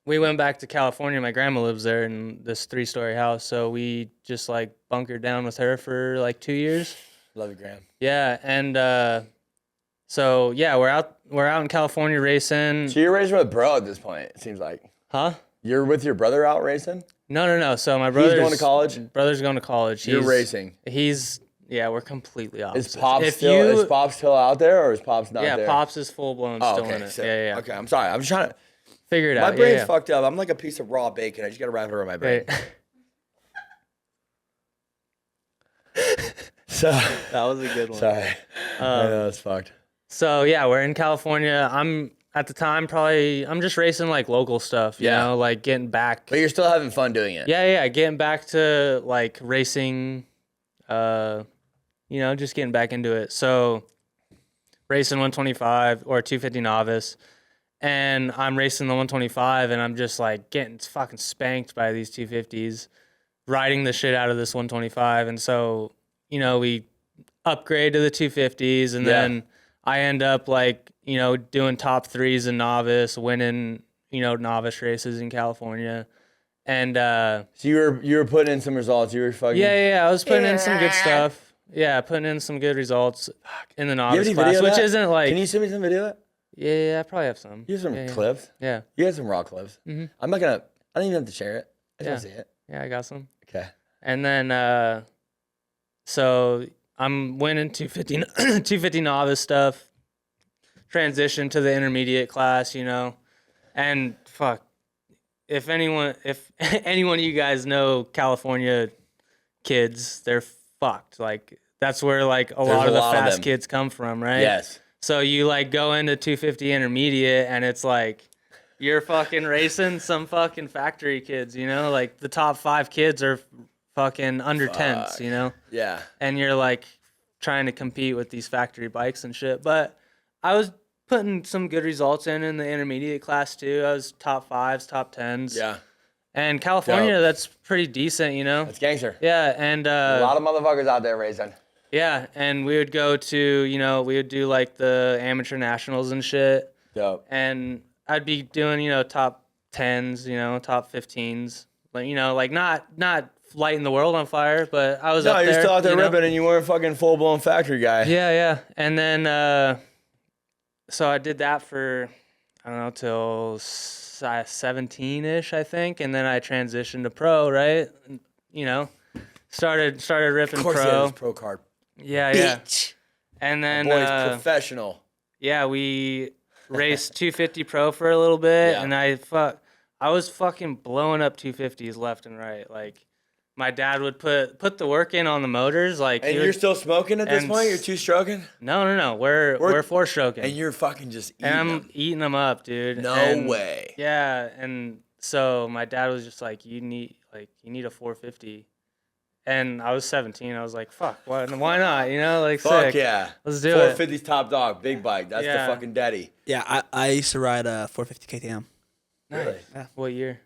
we went back to California. My grandma lives there in this 3-story house, so we just like bunkered down with her for like 2 years. Love you, Graham. Yeah, and so yeah, we're out in California racing. So you're racing with bro at this point, it seems like. Huh? You're with your brother out racing? No. So my brother's going to college? Brother's going to college. You're racing. Yeah, we're completely opposite. Is Pops still out there, or is Pops not there? Yeah, Pops is full blown still in it. So, yeah. Okay, I'm sorry. I'm just trying to figure it out. My brain's fucked up. I'm like a piece of raw bacon. I just gotta wrap it around my brain. Right. So That was a good one. sorry. I know it's fucked. So yeah, we're in California. I'm at the time I'm just racing like local stuff, you know, like getting back. But you're still having fun doing it. Yeah, getting back to like racing, just getting back into it. So racing 125 or 250 novice, and I'm racing the 125, and I'm just like getting fucking spanked by these 250s, riding the shit out of this 125, and so we upgrade to the 250s, and then I end up like doing top 3s in novice, winning novice races in California. And so you were putting in some results. You were fucking I was putting in some good stuff. Yeah, putting in some good results in the novice class, which isn't like. Can you send me some video of that? Yeah, I probably have some. You have some clips. Yeah. You have some raw clips. Mm-hmm. I don't even have to share it. I just want to see it. Yeah, I got some. Okay. And then so I'm winning 250 novice stuff. Transition to the intermediate class, and fuck, if anyone of you guys know California kids, they're fucked. Like that's where like a lot of the fast kids come from, right? Yes. So you like go into 250 intermediate, and it's like you're fucking racing some fucking factory kids, like the top 5 kids are fucking under 10s, Yeah. and you're like trying to compete with these factory bikes and shit. But I was putting some good results in the intermediate class too. I was top 5s, top 10s. Yeah. And California, that's pretty decent, That's gangster. Yeah, and a lot of motherfuckers out there racing. Yeah, and we would go to, we would do like the amateur nationals and shit. Dope. And I'd be doing, top 10s, top 15s. Like, like not lighting the world on fire, but I was up there. No, you're still out there ripping, and you weren't fucking full-blown factory guy. Yeah. And then, so I did that for, I don't know, till 17-ish, I think. And then I transitioned to pro, right? Started ripping pro. Of course he had his pro card. Yeah. Bitch. And then, boy's professional. Yeah, we raced 250 pro for a little bit, and I was fucking blowing up 250s left and right. Like, my dad would put the work in on the motors. Like, And you're still smoking at this point? You're 2-stroking? No. We're 4-stroking. And you're fucking just eating and I'm them. eating them up, dude. No way. Yeah, and so my dad was just like, you need a 450. And I was 17. I was like, fuck, why not? You know, like, Fuck sick. yeah. Let's do it. 450's top dog, big bike. That's the fucking daddy. Yeah, I used to ride a 450 KTM. Really? Yeah. What year?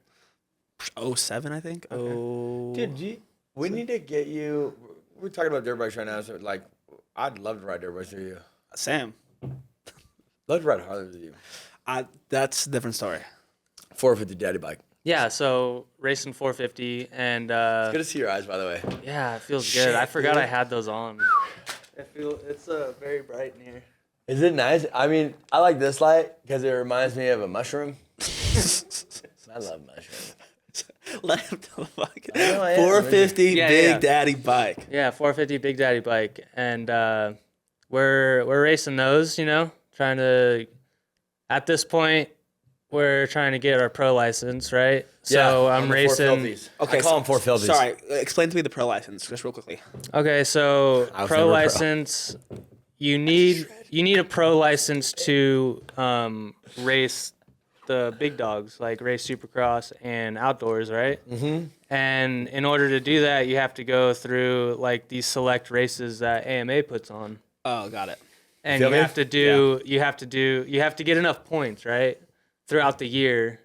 07, I think. Okay. Oh. Dude, we need to get you. We're talking about dirt bikes right now. So, like, I'd love to ride dirt bikes with you. Sam. Love to ride Harley with you. That's a different story. 450 daddy bike. Yeah, so racing 450, and Good to see your eyes, by the way. yeah, it feels Shit, good. I forgot dude. I had those on. It's very bright in here. Is it nice? I mean, I like this light because it reminds me of a mushroom. I love mushrooms. Let him tell the fuck. know I am. 450 Yeah, Big yeah. Daddy bike. Yeah, 450 Big Daddy bike, and we're racing those. You know, trying to. At this point, we're trying to get our pro license, right? So on I'm the racing. 450s. I call them 450s. Sorry, explain to me the pro license just real quickly. Okay, so I was pro never a pro. license, you need a pro license to race the big dogs, like race Supercross and outdoors, right? Mm-hmm. And in order to do that, you have to go through like these select races that AMA puts on, Oh, got it. and Feel you me? have to get enough points, right, throughout the year,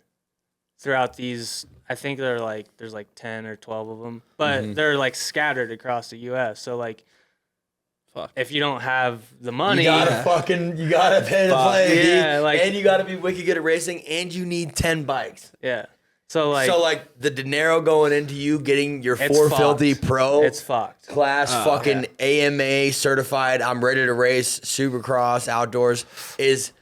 throughout these. I think there's like 10 or 12 of them, but they're like scattered across the U.S. So like, Fuck. if you don't have the money, You gotta pay to play. Yeah, like- and you gotta be wicked good at racing, and you need 10 bikes. yeah. So like, the dinero going into you getting your It's 450 fucked. Pro it's fucked. class, fucking AMA certified. I'm ready to race Supercross outdoors is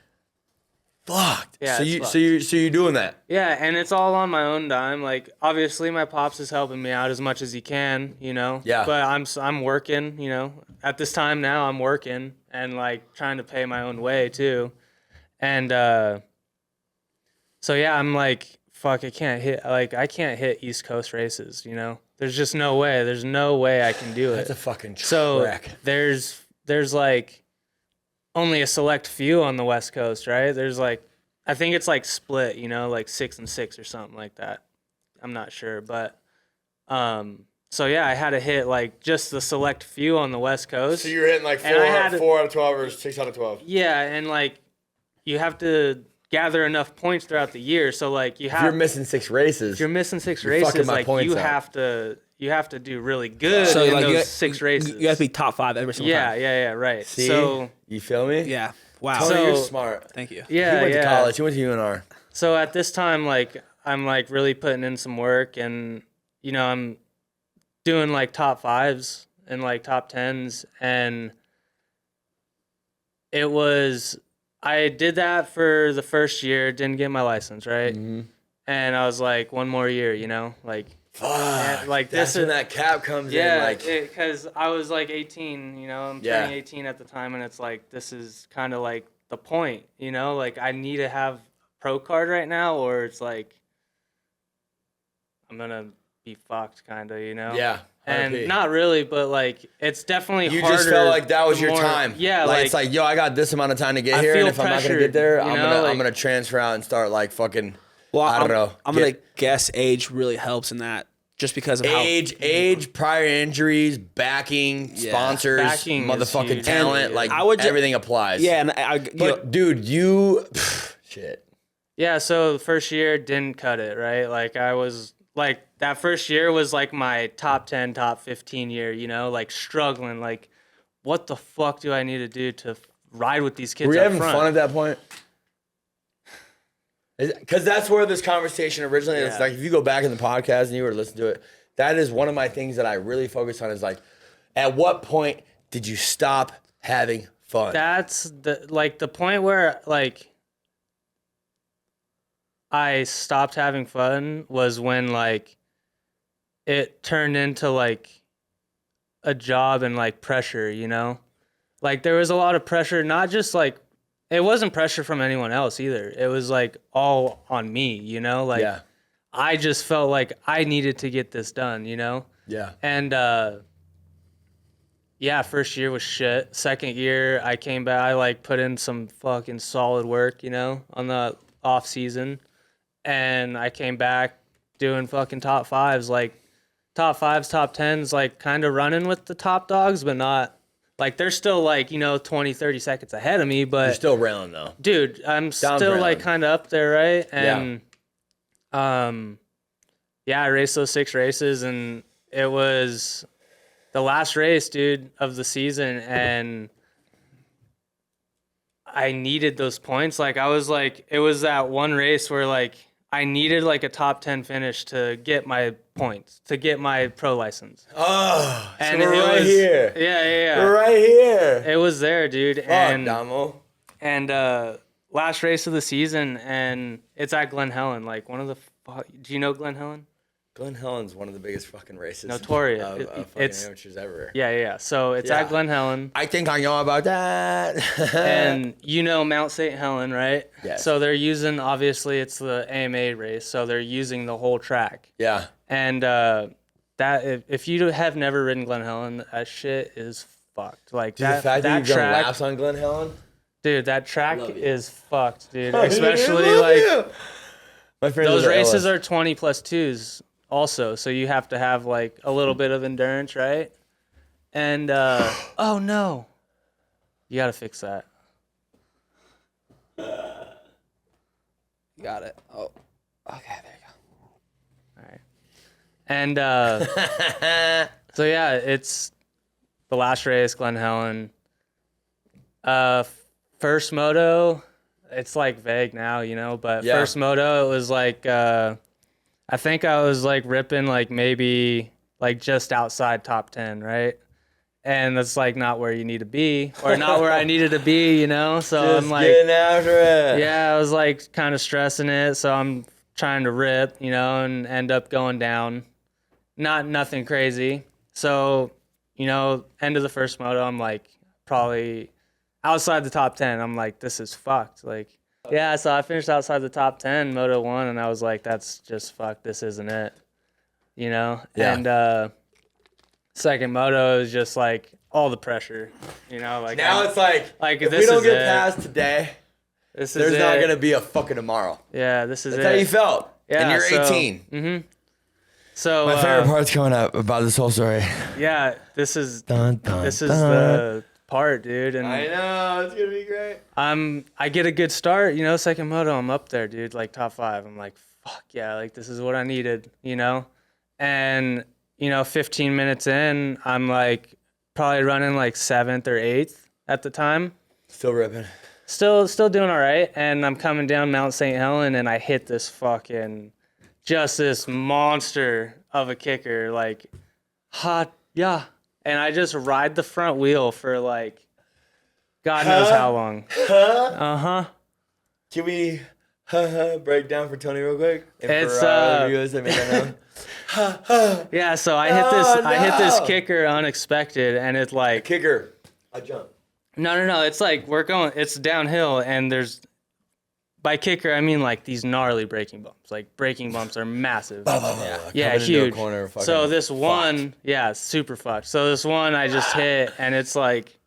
fucked. Yeah, so it's you're doing that. Yeah, and it's all on my own dime. Like, obviously, my pops is helping me out as much as he can, you know. Yeah. But I'm working, you know. At this time now, I'm working and like trying to pay my own way too, and so yeah, I'm like, fuck, I can't hit East Coast races, you know. There's just no way. There's no way I can do it. That's a fucking So track. there's like only a select few on the West Coast, right? There's like, I think it's like split, you know, like 6 and 6 or something like that. I'm not sure, but so yeah, I had to hit like just the select few on the West Coast. So you're hitting like And I had to- 4 out of 12 or 6 out of 12. Yeah, and like you have to gather enough points throughout the year. So like If you're missing 6 races, if you're missing 6 you're fucking races, my like points you up. have to do really good So in like those 6 races. You have to be top 5 every single time. yeah, right. see? So You feel me? Yeah. Wow. Tony, So- you're smart. Thank you. yeah, He went yeah. to college. He went to UNR. So at this time, like, I'm like really putting in some work, and you know, I'm doing like top 5s and like top 10s, and I did that for the first year, didn't get my license, right? Mm-hmm. And I was like, one more year, you know, like, Fuck. like That's this when is that cap comes in. yeah, Like, because I was like 18, you know, I'm Yeah. turning 18 at the time, and it's like, this is kind of like the point, you know, like I need to have pro card right now, or it's like I'm gonna be fucked, kind of, you know. yeah. And 100p. not really, but like it's definitely You harder. just felt like that was the your more- time. Yeah, like it's like, yo, I got this amount of time to get I here, and feel if I'm not gonna get pressured, there, you I'm know, gonna like- transfer out and start like fucking. Well, I don't know. I'm gonna guess age really helps in that, just because of age, prior injuries, backing, Yeah. sponsors, Backing is motherfucking huge. talent. And like I would ju- everything applies. Yeah, and But dude, you shit. Yeah, so the first year didn't cut it, right? Like I was like that first year was like my top 10, top 15 year, you know, like struggling, like what the fuck do I need to do to ride with these kids Were you up having front? fun at that point? Because that's where this conversation originally. It's Yeah. like if you go back in the podcast and you were to listen to it, that is one of my things that I really focus on. Is like, at what point did you stop having fun? That's the point where like I stopped having fun was when like it turned into like a job and like pressure, you know? Like there was a lot of pressure, not just like it wasn't pressure from anyone else either. It was like all on me, you know? Like yeah. I just felt like I needed to get this done, you know? Yeah. And yeah, first year was shit. Second year, I came back. I like put in some fucking solid work, you know, on the off season, and I came back doing fucking top fives, like top fives, top tens, like kind of running with the top dogs, but not like they're still like, you know, 20, 30 seconds ahead of me. But You're still railing though. dude, I'm still like kind of up there, right? And yeah, I raced those 6 races, and it was the last race, dude, of the season, and I needed those points. Like I was like, it was that one race where like I needed like a top 10 finish to get my points, to get my pro license. Oh, And so we're it right was, here. Yeah. We're right here. It was there, dude. Fuck, and Damo. Last race of the season, and it's at Glen Helen. Like one of the, do you know Glen Helen? Glen Helen's one of the biggest fucking races Notorious. of fucking It's amateurs ever. Yeah. So it's at Glen Helen. I think I know about that. And you know Mount St. Helen, right? Yes. So they're using, obviously it's the AMA race, so they're using the whole track. Yeah. And that if you have never ridden Glen Helen, that shit is fucked. Like Dude, that, the fact that that you've done track, laps on Glen Helen. dude, that track Love you. is fucked, dude. I Especially love like you. My friend those was at races Ellis. are 20 plus twos also, so you have to have like a little bit of endurance, right? And oh no, you gotta fix that. Got it. Oh, okay, there you go. All right. And so yeah, it's the last race, Glen Helen. First moto, it's like vague now, you know, but Yeah. first moto, it was like I think I was like ripping like maybe like just outside top 10, right? And that's like not where you need to be, or not where I needed to be, you know? So Just I'm like, getting after it. yeah, I was like kind of stressing it. So I'm trying to rip, you know, and end up going down. Nothing crazy. So, you know, end of the first moto, I'm like probably outside the top 10. I'm like, this is fucked. Like, yeah, so I finished outside the top 10, moto 1, and I was like, that's just fucked. This isn't it, you know? Yeah. And second moto is just like all the pressure, you know? Like Now it's like if this we don't is get it. past today, This is there's not it. gonna be a fucking tomorrow. Yeah, this is That's it. how you felt. Yeah, and you're so- 18. So My favorite part's coming up about this whole story. yeah, this is Dun, dun, this is dun. the part, dude, and I know it's gonna be great. I get a good start, you know, second moto, I'm up there, dude, like top 5. I'm like, fuck yeah, like this is what I needed, you know? And, you know, 15 minutes in, I'm like probably running like 7th or 8th at the time. Still ripping. Still doing all right. And I'm coming down Mount St. Helen, and I hit this fucking, just this monster of a kicker, like, hot, yeah. And I just ride the front wheel for like, God knows how long. Uh-huh. Can we break down for Tony real quick? And It's, for viewers that may not know. Yeah, so I hit this no. kicker unexpected, and it's like, Kicker. I jump. no, it's like it's downhill, and by kicker I mean like these gnarly braking bumps. Like braking bumps are massive. Yeah, Coming into a huge. corner, fucking So this one, fucked. yeah, super fucked. So this one I just hit, and it's like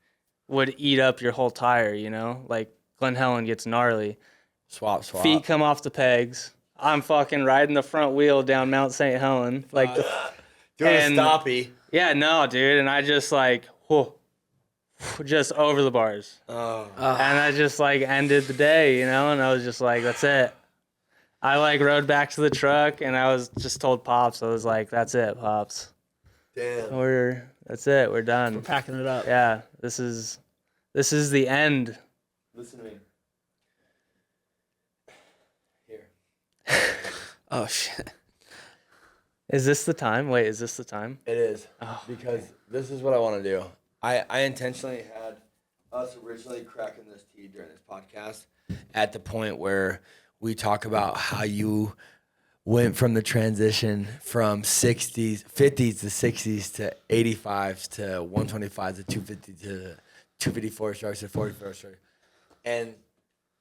would eat up your whole tire, you know? Like Glen Helen gets gnarly. Swap. Feet come off the pegs. I'm fucking riding the front wheel down Mount St. Helen. Like, Doing and- a stoppy. yeah, no, dude. And I just like, whoa, just over the bars. Oh. And I just like ended the day, you know? And I was just like, that's it. I like rode back to the truck, and I was just told Pops, I was like, that's it, Pops. Damn. That's it. We're done. Packing it up. Yeah, this is the end. Listen to me. Here. Oh shit. Is this the time? Wait, is this the time? It is. Oh, Because this is what I want to do. I intentionally had us originally cracking this tea during this podcast at the point where we talk about how you went from the transition from 50s to 60s to 85s to 125s to 250 to 254 strokes to 44 strokes. And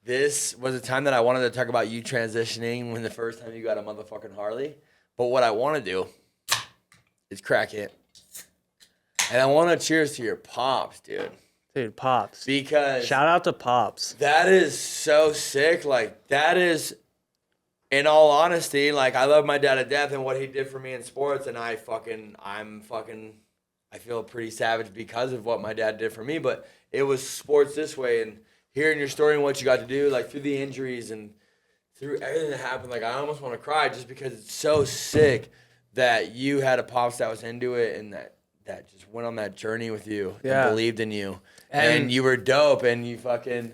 this was a time that I wanted to talk about you transitioning when the first time you got a motherfucking Harley. But what I want to do is crack it. And I want to cheers to your pops, dude. Dude, Pops. Because Shout out to Pops. that is so sick. Like, that is, in all honesty, like, I love my dad to death and what he did for me in sports. And I feel pretty savage because of what my dad did for me. But it was sports this way. And hearing your story and what you got to do, like, through the injuries and through everything that happened, like, I almost want to cry just because it's so sick that you had a Pops that was into it and that just went on that journey with you and believed in you. And you were dope and you fucking,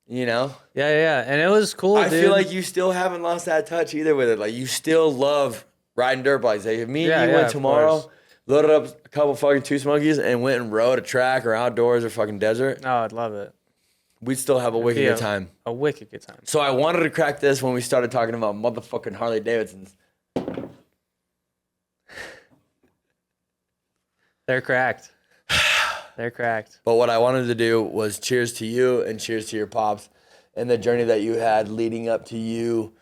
you know? Yeah. And it was cool, I dude. feel like you still haven't lost that touch either with it. Like, you still love riding dirt bikes. Like, if me and you went tomorrow, loaded up a couple fucking Two Smokies and went and rode a track or outdoors or fucking desert. Oh, I'd love it. We'd still have a wicked good time. A wicked good time. So I wanted to crack this when we started talking about motherfucking Harley Davidsons. They're cracked. They're cracked. But what I wanted to do was cheers to you and cheers to your pops and the journey that you had leading up to you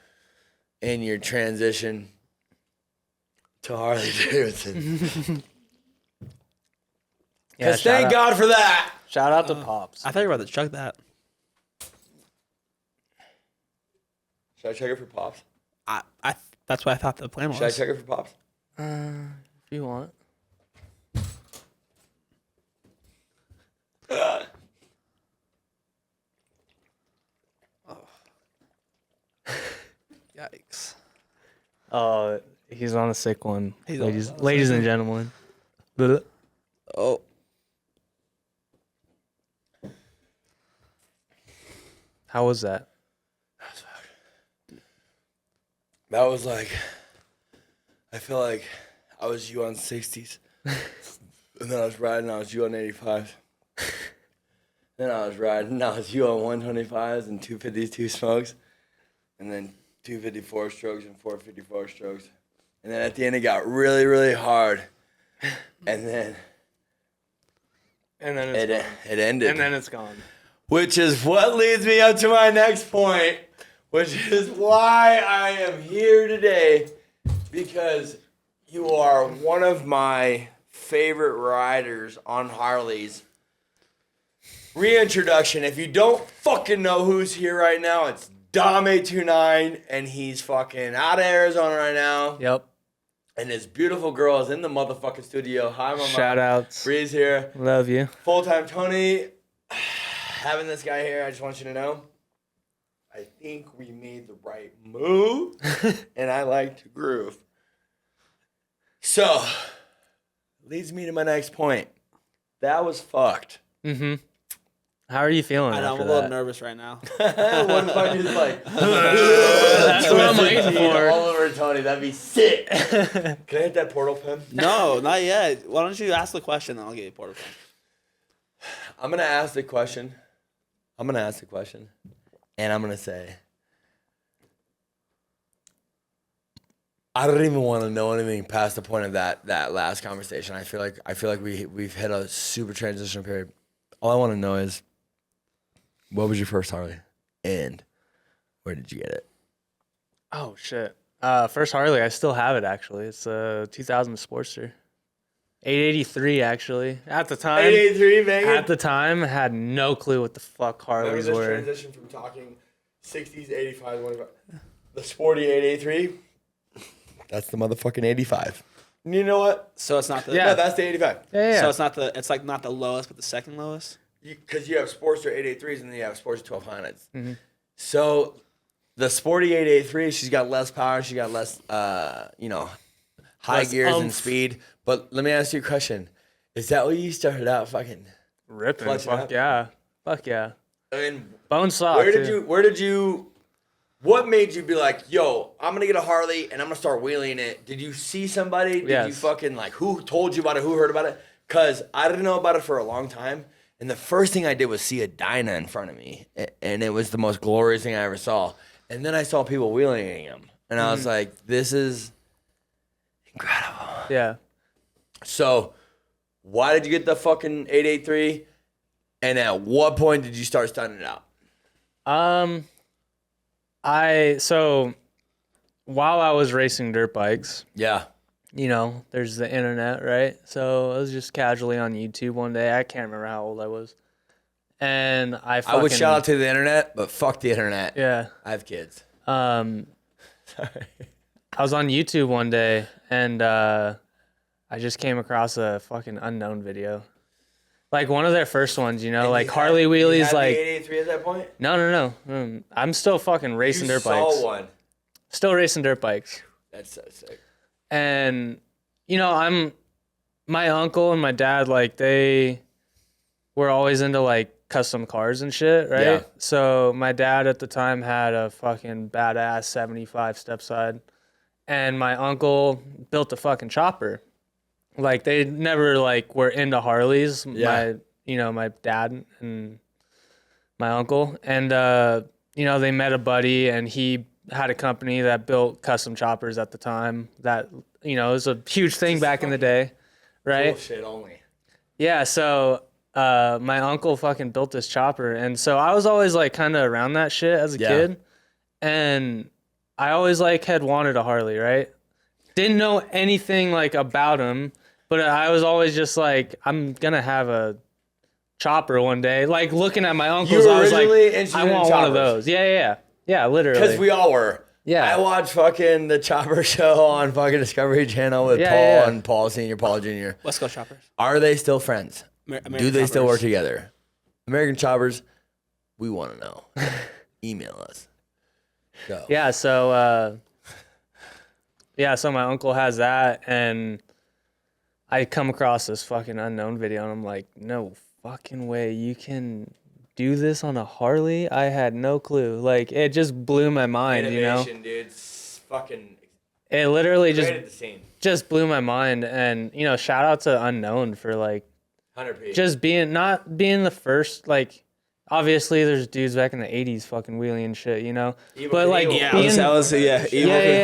and your transition to Harley Davidson. Because thank God for that. Shout out to Pops. I thought you were about to chug that. Should I check it for pops? That's what I thought the plan was. Should I check it for pops? If you want. Yikes. Oh, he's on a sick one. He's ladies and gentlemen. Oh. How was that? That was like, I feel like I was you on 60s. And then I was riding, I was you on 85s. Then I was riding, I was you on 125s and 250s, two smokes. And then 254 strokes and 454 strokes. And then at the end it got really, really hard. And then it ended. And then it's gone. Which is what leads me up to my next point, which is why I am here today, because you are one of my favorite riders on Harleys. Reintroduction. If you don't fucking know who's here right now, it's Dom829, and he's fucking out of Arizona right now. Yep. And his beautiful girl is in the motherfucking studio. Hi, mama. Shout outs. Bree's here. Love you. Full-time Tony. Having this guy here, I just want you to know, I think we made the right move, and I like to groove. So, leads me to my next point. That was fucked. Mm-hmm. How are you feeling I know, I'm after a little that? nervous right now. What if I just like... That's what I'm waiting for. All over Tony, that'd be sick. Can I hit that portal pin? No, not yet. Why don't you ask the question, then I'll get you a porta potty. I'm going to ask the question, and I'm going to say, I don't even want to know anything past the point of that last conversation. I feel like we've hit a super transition period. All I want to know is, what was your first Harley, and where did you get it? Oh, shit. First Harley, I still have it, actually. It's a 2000 Sportster. 883, actually. At the time. 883, Megan. At the time, I had no clue what the fuck Harleys Remember this were. transition from talking 60s, 85s, 25. The sporty 883, that's the motherfucking 85. You know what? So it's not the No, that's the 85. Yeah. So it's like not the lowest, but the second lowest. Because you have Sportster 883s and then you have Sportster 1200s. Mm-hmm. So the sporty 883, she's got less power, she got less, high Less gears and oomph. speed. But let me ask you a question: is that what you started out fucking Ripping. clutching Fuck up? yeah. Fuck yeah. And Bone saw. what made you be like, yo, I'm gonna get a Harley and I'm gonna start wheeling it? Did you see somebody? Did you Yes. fucking who told you about it? Who heard about it? Cause I didn't know about it for a long time. And the first thing I did was see a Dyna in front of me. And it was the most glorious thing I ever saw. And then I saw people wheeling them. And I was like, this is incredible. Yeah. So, why did you get the fucking 883? And at what point did you start stunting it out? So while I was racing dirt bikes, Yeah. you know, there's the internet, right? So I was just casually on YouTube one day. I can't remember how old I was. And I would shout out to the internet, but fuck the internet. Yeah. I have kids. Sorry. I was on YouTube one day and I just came across a fucking unknown video. Like one of their first ones, you know, and like Harley wheelies, like. The 883 at that point? No. I'm still fucking racing dirt bikes. You saw one. Still racing dirt bikes. That's so sick. And, you know, my uncle and my dad, like, they were always into, like, custom cars and shit, right? Yeah. So my dad at the time had a fucking badass 75 stepside. And my uncle built a fucking chopper. Like, they never, like, were into Harleys. Yeah. My dad and my uncle. And, you know, they met a buddy, and he had a company that built custom choppers at the time that, you know, it was a huge thing back in the day, right? Bullshit only. Yeah, so my uncle fucking built this chopper, and so I was always like kind of around that shit as a kid, and I always like had wanted a Harley, right? Didn't know anything like about him, but I was always just like, I'm gonna have a chopper one day. Like looking at my uncles, I was like, I want one of those. Yeah, literally. Because we all were. Yeah. I watched fucking the Chopper show on fucking Discovery Channel with Paul and Paul Sr., Paul Jr. West Coast Choppers. Are they still friends? Do they still work Choppers. together? American Choppers, we want to know. Email us. Go. Yeah, so so my uncle has that, and I come across this fucking unknown video, and I'm like, no fucking way you can do this on a Harley? I had no clue. Like, it just blew my mind, Innovation, you know? dude. It's fucking It literally created the scene. just blew my mind, and, you know, shout out to Unknown for, like, 100p. just not being the first, like, obviously there's dudes back in the 80s fucking wheeling and shit, you know? But, like, Evil. being...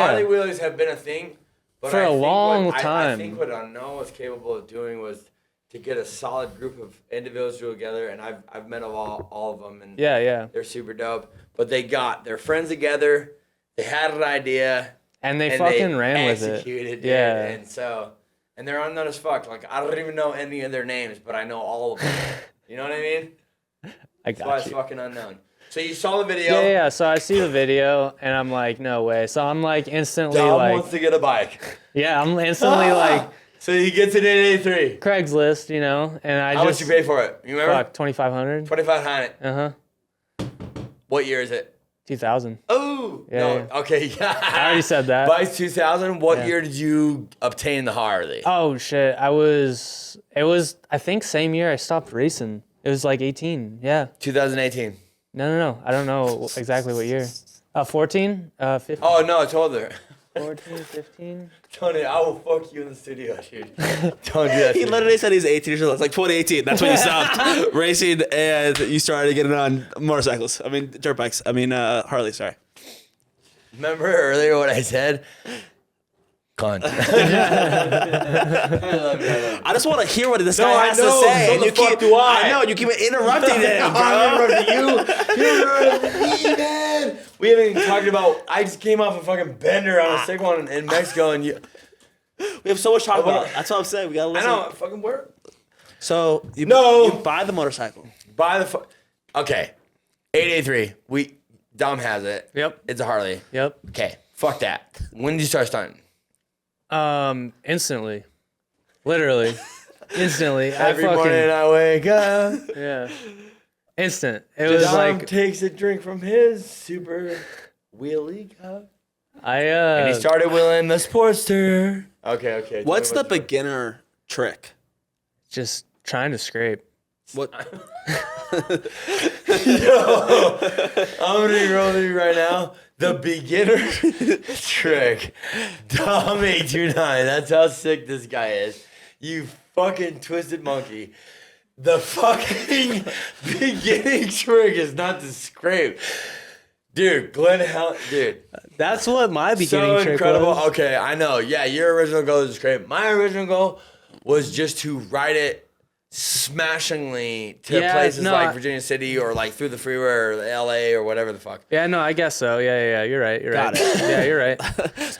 Harley wheelies have been a thing. But For a long I time. think what Unknown was capable of doing was to get a solid group of individuals together, and I've met all of them, and they're super dope. But they got their friends together, they had an idea, and they fucking ran with it. Executed, dude. And they're unknown as fuck. Like, I don't even know any of their names, but I know all of them. You know what I mean? That's why it's fucking unknown. So you saw the video. Yeah. So I see the video, and I'm like, no way. So I'm like instantly Dom like, wants to get a bike. Yeah, I'm instantly like. So he gets it in 883. Craigslist, you know, and How much you pay for it? You remember? Fuck, 2,500. 2,500. What year is it? 2000. Oh. Yeah, No. yeah. Okay. I already said that. Bike's 2000. What year did you obtain the Harley? Oh shit! It was I think same year I stopped racing. It was like 18. Yeah. 2018. No. I don't know exactly what year. 14? 15? Oh no, I told her. 14, 15? Tony, I will fuck you in the studio, dude. Don't do that. He literally said he's 18 years old. It's like 2018. That's when you stopped racing and you started getting on motorcycles. I mean, dirt bikes. I mean, Harley, sorry. Remember earlier what I said? Cunt. I just want to hear what this guy has to say. So and the you fuck keep, do I? I know, you keep interrupting him, bro. I'm interrupting you. You're interrupting me, man. We haven't even talked about, I just came off a fucking bender on a sick one in Mexico, and you. We have so much to talk about. That's what I'm saying. We got to I listen. know, fucking work. So, you buy the motorcycle. Buy the okay. 883. Dom has it. Yep. It's a Harley. Yep. Okay. Fuck that. When did you start stunting? Instantly. Literally. Instantly. Every morning I wake up. Yeah. Instant. It was Dom like takes a drink from his super wheelie cup. And he I started wheeling the Sportster. Okay. What's the beginner trick? just trying to scrape. What? Yo, I'm gonna be rolling you right now. The beginner trick. Dom829. That's how sick this guy is. You fucking twisted monkey. The fucking beginning trick is not to scrape. Dude, dude. That's what my beginning So trick incredible. was. Okay, I know. Yeah, your original goal is to scrape. My original goal was just to ride it smashingly to Yeah, places no, like Virginia City or like through the freeway or LA or whatever the fuck. Yeah, no, I guess so. Yeah. You're right. Got it. Yeah, you're right.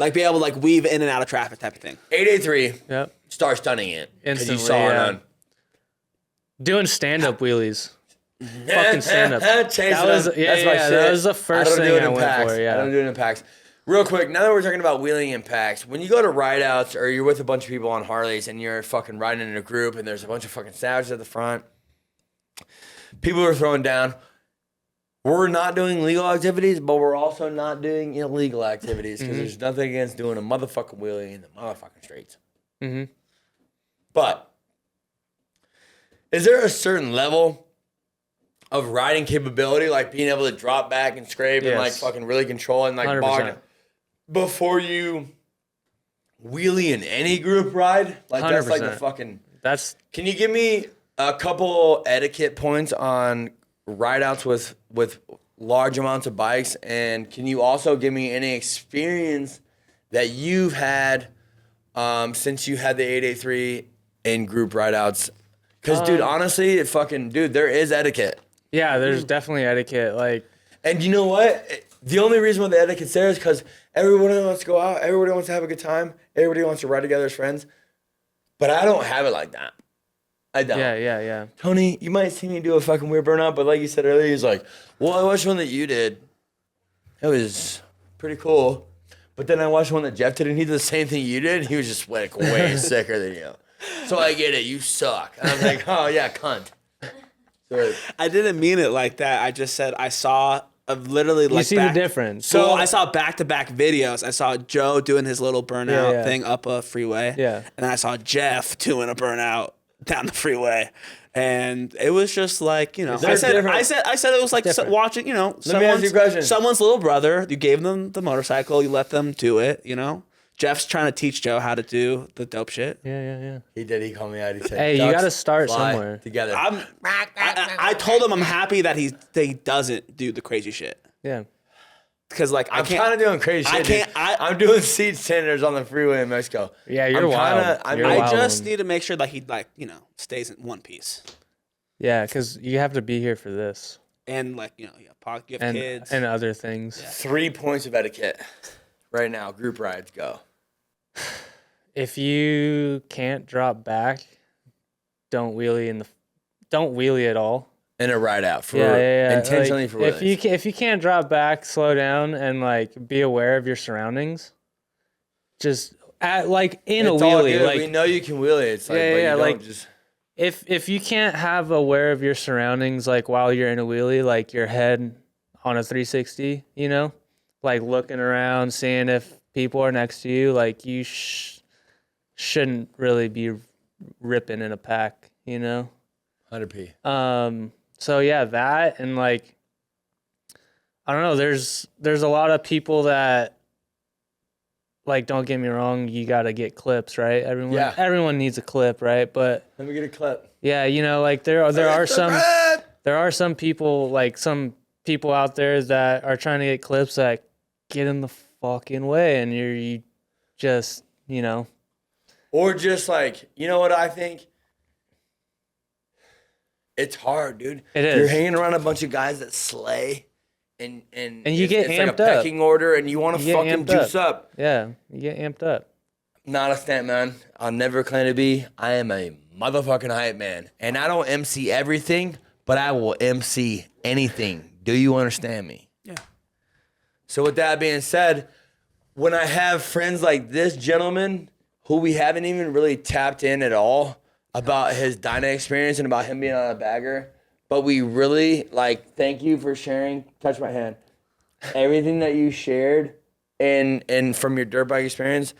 Like be able to like weave in and out of traffic type of thing. 883. Yep. Start stunning it. Because you Instantly, saw it yeah. on. Doing stand-up wheelies. Fucking stand-up. Chasing That was them. yeah, That's my yeah, shit. that was the first thing I went packs. for. Yeah. I don't do it in packs. Real quick, now that we're talking about wheeling in packs, when you go to rideouts or you're with a bunch of people on Harleys and you're fucking riding in a group and there's a bunch of fucking savages at the front, people are throwing down. We're not doing legal activities, but we're also not doing illegal activities because there's nothing against doing a motherfucking wheelie in the motherfucking streets. Mm-hmm. But is there a certain level of riding capability, like being able to drop back and scrape and like Yes. fucking really control and like 100%. bog before you wheelie in any group ride? Like that's like the 100%. fucking. That's Can you give me a couple etiquette points on rideouts with large amounts of bikes, and can you also give me any experience that you've had since you had the 883 in group rideouts? Because dude, honestly, there is etiquette. yeah. There's definitely etiquette. Like And you know what? The only reason why the etiquette's there is because everybody wants to go out. Everybody wants to have a good time. Everybody wants to ride together as friends. But I don't have it like that. I don't. yeah. Tony, you might see me do a fucking weird burnout, but like you said earlier, he's like, well, I watched one that you did. It was pretty cool. But then I watched one that Jeff did, and he did the same thing you did. And he was just like way sicker than you. So I get it. You suck. And I'm like, oh, yeah, cunt. So, I didn't mean it like that. I just said I saw literally You like see the difference. So I saw back-to-back videos. I saw Joe doing his little burnout Yeah. thing up a freeway. Yeah. And then I saw Jeff doing a burnout down the freeway. And it was just like, there I said different- it was like watching, me ask you a question. someone's little brother. You gave them the motorcycle, you let them do it, Jeff's trying to teach Joe how to do the dope shit. Yeah. he did. He called me out. He said, Hey, you "Ducks gotta start fly somewhere." together. I told him I'm happy that he doesn't do the crazy shit. Yeah. Because like I'm kind of doing crazy shit. I can't- dude. I- I'm doing seat standards on the freeway in Mexico. Yeah, you're I'm wild. You're I wild just one. need to make sure that he stays in one piece. Yeah, because you have to be here for this And you have and kids. and other things. 3 points of etiquette right now. Group rides, go. If you can't drop back, don't wheelie at all. In a ride out for Yeah. intentionally Like, for if you can't drop back, slow down and like be aware of your surroundings. Just in a it's all wheelie, good. like we know you can wheelie. It's like, Yeah, but yeah, you like- don't just. if you can't have aware of your surroundings, like while you're in a wheelie, like your head on a 360, like looking around, seeing if people are next to you, like you shouldn't really be ripping in a pack, 100p. So yeah, that and like I don't know, there's a lot of people that like, don't get me wrong, you got to get clips, right? Everyone needs a clip, right? But Let me get a clip. yeah, like there are some people, like some people out there that are trying to get clips that get in the fucking way, and you just, Or just like, you know what I think? It's hard, dude. It is. You're hanging around a bunch of guys that slay, and you get it's like a amped up. pecking order, and you want to You get fucking amped juice up. yeah, you get amped up. Not a stunt man. I'll never claim to be. I am a motherfucking hype man, and I don't MC everything, but I will MC anything. Do you understand me? Yeah. So with that being said, when I have friends like this gentleman who we haven't even really tapped in at all about his Dyna experience and about him being on a bagger, but we really thank you for sharing. Touch my hand. Everything that you shared and from your dirt bike experience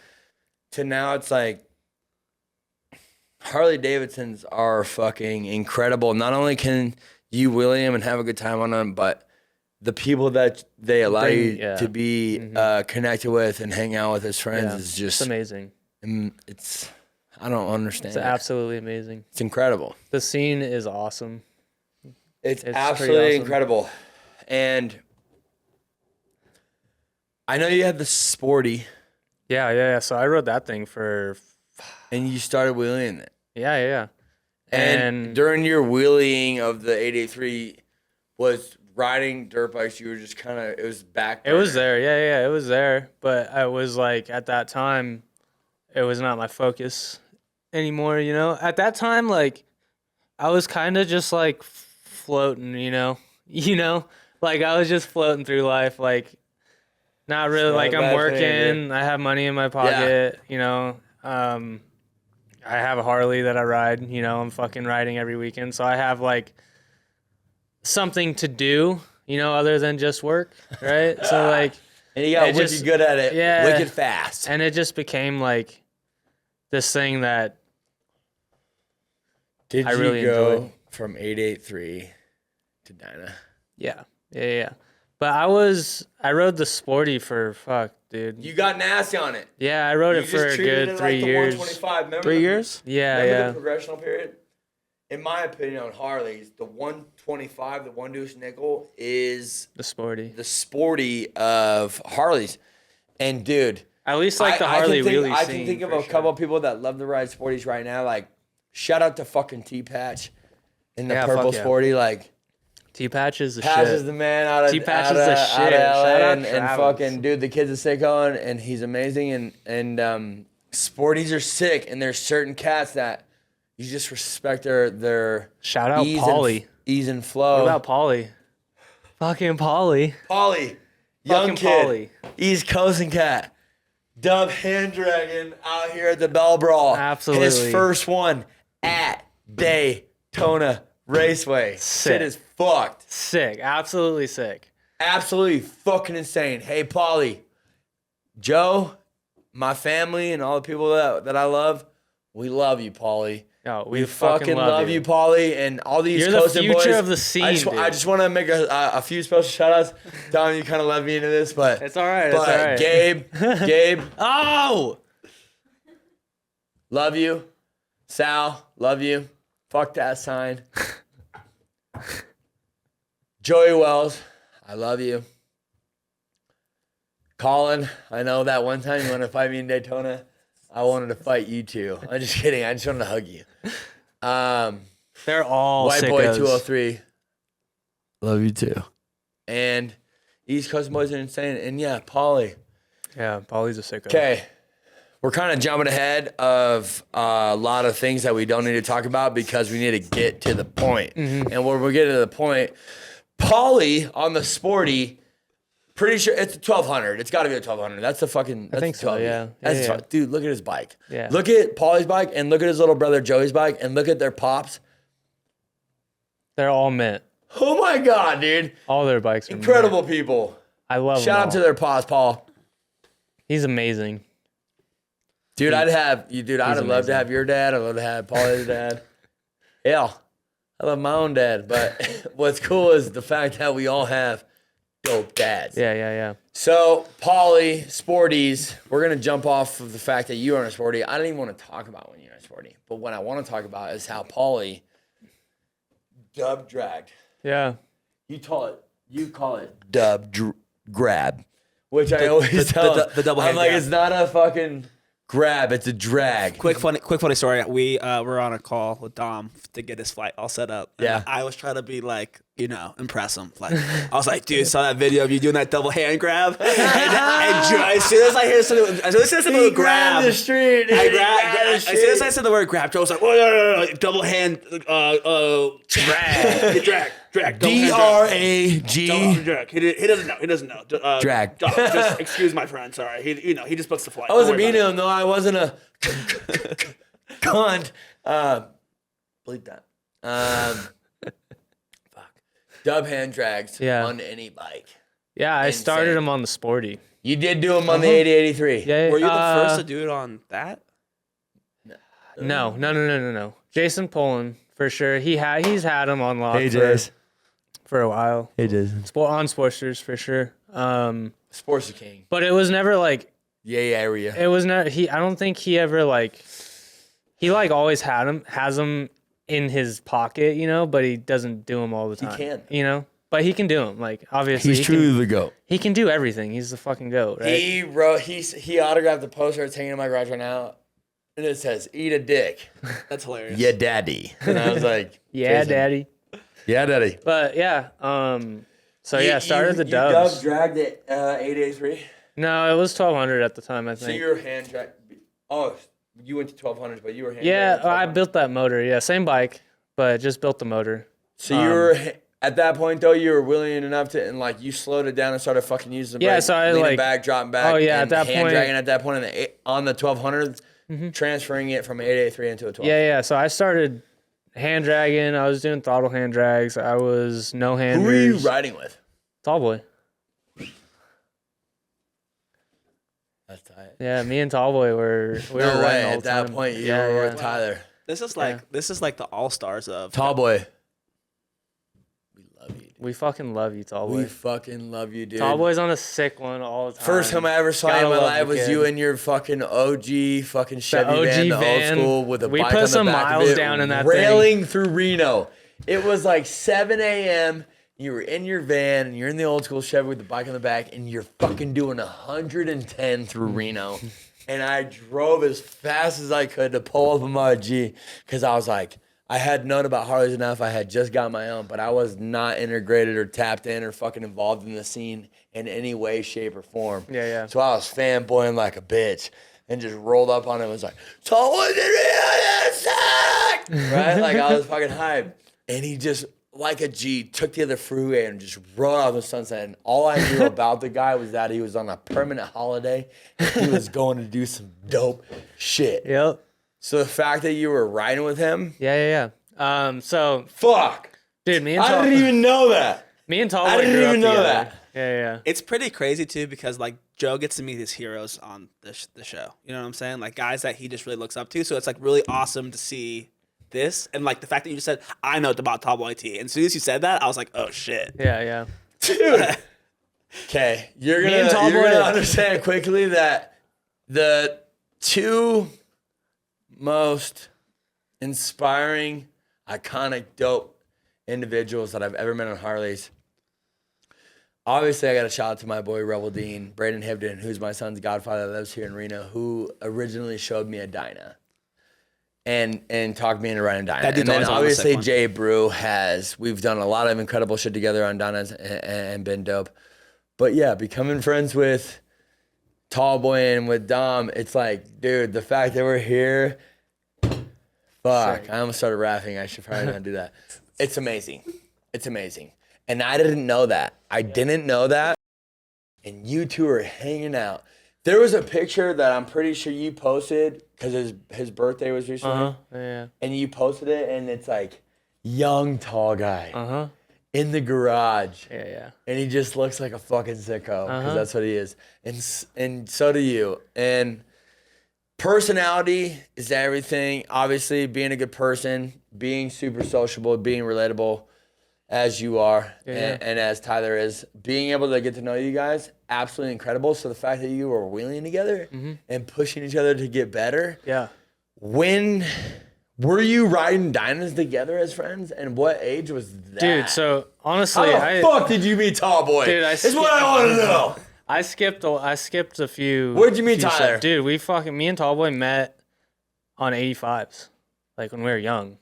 to now, it's like Harley Davidsons are fucking incredible. Not only can you wheelie them and have a good time on them, but the people that they allow you to be connected with and hang out with as friends is just it's amazing. I don't understand. It's it. absolutely amazing. It's incredible. The scene is awesome. It's pretty absolutely awesome. incredible. And I know you had the Sporty Yeah. So I rode that thing for and you started wheeling it. yeah. And during your wheeling of the 883, was riding dirt bikes, you were just kind of, it was back burner. It was there. Yeah, it was there. But I was like, at that time, it was not my focus anymore, you know? At that time, like, I was kind of just like floating, you know? Like I was just floating through life, like not really like I'm working, I have money in my pocket, you know? I have a Harley that I ride, you know, I'm fucking riding every weekend. So I have like something to do, you know, other than just work, right? So like, and you got wicked good at it, wicked fast. And it just became like this thing that I really enjoyed. From 883 to Dyna? Yeah. But I rode the Sporty for dude. You got nasty on it. Yeah, I rode it for a good 3 years. 125. 3 years? Yeah. The progressional period? In my opinion, on Harleys, the 125, the one deuce nickel is the Sporty. The Sporty of Harleys. And dude, at least like the Harley wheelie I can think of a couple of people that love to ride Sporties right now. Like, shout out to fucking T-Patch in the purple Sporty. Like, T-Patch is the shit. Patch is the man out of T-Patch is the shit. Shout out and fucking dude, the kid's a sick on, and he's amazing. And Sporties are sick, and there's certain cats that you just respect their shout out Pauly. Ease and flow. What about Pauly? Fucking Pauly. Young fucking kid. Pauly. East Coast and cat. Dub hand dragon out here at the Bell Brawl. Absolutely. His first one at Daytona Raceway. Sick. Shit is fucked. Sick. Absolutely sick. Absolutely fucking insane. Hey, Pauly, Joe, my family, and all the people that I love, we love you, Pauly. No, we fucking love you, Pauly, and all these You're Coast the and boys. future of the scene, I just want to make a few special shout-outs. Dom, you kind of led me into this, but it's all right. But it's all right. Gabe, oh, love you. Sal, love you. Fuck that sign. Joey Wells, I love you. Colin, I know that one time you wanted to fight me in Daytona. I wanted to fight you too. I'm just kidding. I just wanted to hug you. They're all White sickos. Boy 203. Love you too. And East Coast boys are insane. And yeah, Pauly. Yeah, Pauly's a sicko. Okay. We're kind of jumping ahead of a lot of things that we don't need to talk about because we need to get to the point. Mm-hmm. And when we're getting to the point, Pauly on the Sporty, pretty sure it's a 1200. It's got to be a 1200. That's the fucking. That's I think so. Yeah. Dude, look at his bike. Yeah. Look at Pauly's bike and look at his little brother Joey's bike and look at their pops. They're all mint. Oh my god, dude! All their bikes are incredible mint. people. I love. Shout out to their pops, Paul. He's amazing. Dude, I'd love to have your dad. I'd love to have Pauly's dad. Hell, I love my own dad. But what's cool is the fact that we all have dope dads. Yeah. So, Pauly, Sporties, we're going to jump off of the fact that you are in a Sporty. I don't even want to talk about when you're in a Sporty. But what I want to talk about is how Pauly dub dragged. Yeah. You call it dub grab, which I always tell him. The double hand I'm like, grab. it's not a fucking grab, it's a drag. Quick funny story. We were on a call with Dom to get his flight all set up. Yeah. I was trying to be like, impress him. Like, I was like, dude, saw that video of you doing that double hand grab. and as soon as I hear something, as soon as I said the word grab, the street. as soon as I said the word grab, Joe was like, oh, no, double hand, drag. D-R-A-G. Drag. He doesn't know. Drag. Just excuse my friend. Sorry. He just books the flight. I wasn't mean to him, though. I wasn't a cunt. Bleep that. Fuck. Dub hand drags on any bike. Yeah, I started him on the Sporty. You did do them on the 8083. Yeah. Were you the first to do it on that? No. Jason Poland, for sure. He's had him on lock for a while. Hey, Jason. On Sportsters, for sure. Sports King. But it was never like... area. It was not... I don't think he ever like... He like always has him in his pocket, but he doesn't do them all the time. He can. But he can do them. Like, obviously, he's truly the GOAT. He can do everything. He's the fucking GOAT, right? He autographed the poster. It's hanging in my garage right now. And it says, eat a dick. That's hilarious. Yeah, daddy. And I was like, Yeah, Jason, daddy. Yeah, daddy. But yeah, so yeah, started the you dubs. dub dragged at 883? No, it was 1200 at the time, I So think. you were hand drag. Oh, you went to 1200s, but you were hand Yeah, dragging I built that motor. Yeah, same bike, but just built the motor. So you were at that point though. You were willing enough to, and like you slowed it down and started fucking using the Yeah, brake, so I, leaning like- back, dropping back. Oh, yeah, and at that hand point- dragging at that point on the 1200s, transferring it from 883 into a 12. Yeah. So I started hand dragging. I was doing throttle hand drags. I was no handers. Who were you riding with? Tallboy. That's tight. Yeah, me and Tallboy were we No were way. riding all At the that time. point, you yeah, were yeah. with Tyler. This is like the all stars of Tallboy. We love you. Dude. We fucking love you, We Tallboy. fucking love you, dude. Tallboy's on a sick one all the time. First time I ever saw you in Gotta my love life the was kid. you in your fucking OG fucking Chevy OG van, the van. old school with a We bike put on the some back miles of it, down in that railing through Reno. It was like 7 a.m. You were in your van and you're in the old school Chevy with the bike on the back and you're fucking doing 110 through Reno. And I drove as fast as I could to pull up a Mod G because I was like, I had known about Harleys enough. I had just got my own, but I was not integrated or tapped in or fucking involved in the scene in any way, shape, or form. Yeah. So I was fanboying like a bitch and just rolled up on it and was like, "Someone did it, right? Like I was fucking hyped. And he just, like a G, took the other freeway and just rode off the sunset. And all I knew about the guy was that he was on a permanent holiday. He was going to do some dope shit. Yep. So the fact that you were riding with him, Yeah. So, fuck. dude, me and I didn't even know that. Tallboy I didn't grew up even know together. that. Yeah. It's pretty crazy too because like Joe gets to meet his heroes on the show. You know what I'm saying? Like guys that he just really looks up to. So it's like really awesome to see this and like the fact that you just said I know about Tallboy T. And as soon as you said that, I was like, oh shit. Yeah. Dude. Okay, you're Me and gonna Tallboy- understand quickly that the two most inspiring, iconic, dope individuals that I've ever met on Harleys. Obviously, I got a shout out to my boy Rebel Dean, Braden Hibden, who's my son's godfather that lives here in Reno, who originally showed me a Dyna and talked me into riding a Dyna. That dude's And then always on the sick obviously one. Jay Brew we've done a lot of incredible shit together on Dynas and been dope. But yeah, becoming friends with Tallboy and with Dom, it's like, dude, the fact that we're here, fuck, Sick. I almost started rapping. I should probably not do that. It's amazing. It's amazing. And I didn't know that. I didn't know that. And you two are hanging out. There was a picture that I'm pretty sure you posted because his birthday was recently. Yeah. And you posted it, and it's like, young, tall guy in the garage. Yeah. And he just looks like a fucking sicko because Uh-huh. that's what he is. And so do you. And personality is everything. Obviously, being a good person, being super sociable, being relatable as you are and as Tyler is. Being able to get to know you guys, absolutely incredible. So the fact that you were wheeling together and pushing each other to get better. Yeah. When were you riding Dynas together as friends? And what age was that? Dude, so honestly, How the fuck did you meet Tallboy? Dude, That's what I want to know. I skipped a few. Where'd you meet few Tyler? steps. Dude, me and Tallboy met on 85s, like when we were young.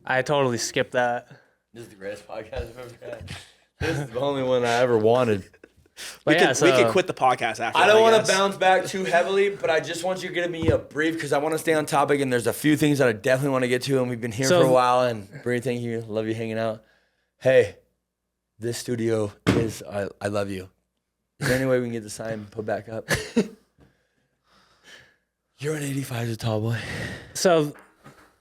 I totally skipped that. This is the greatest podcast I've ever had. This is the only one I ever wanted. But yeah, We could quit the podcast after. I don't want guess. to bounce back too heavily, but I just want you to give me a brief because I want to stay on topic and there's a few things that I definitely want to get to and we've been here So- for a while. And Bree, thank you. Love you hanging out. Hey, this studio is, I love you. Is there any way we can get the sign put back up? You're an 85 with Tallboy. So,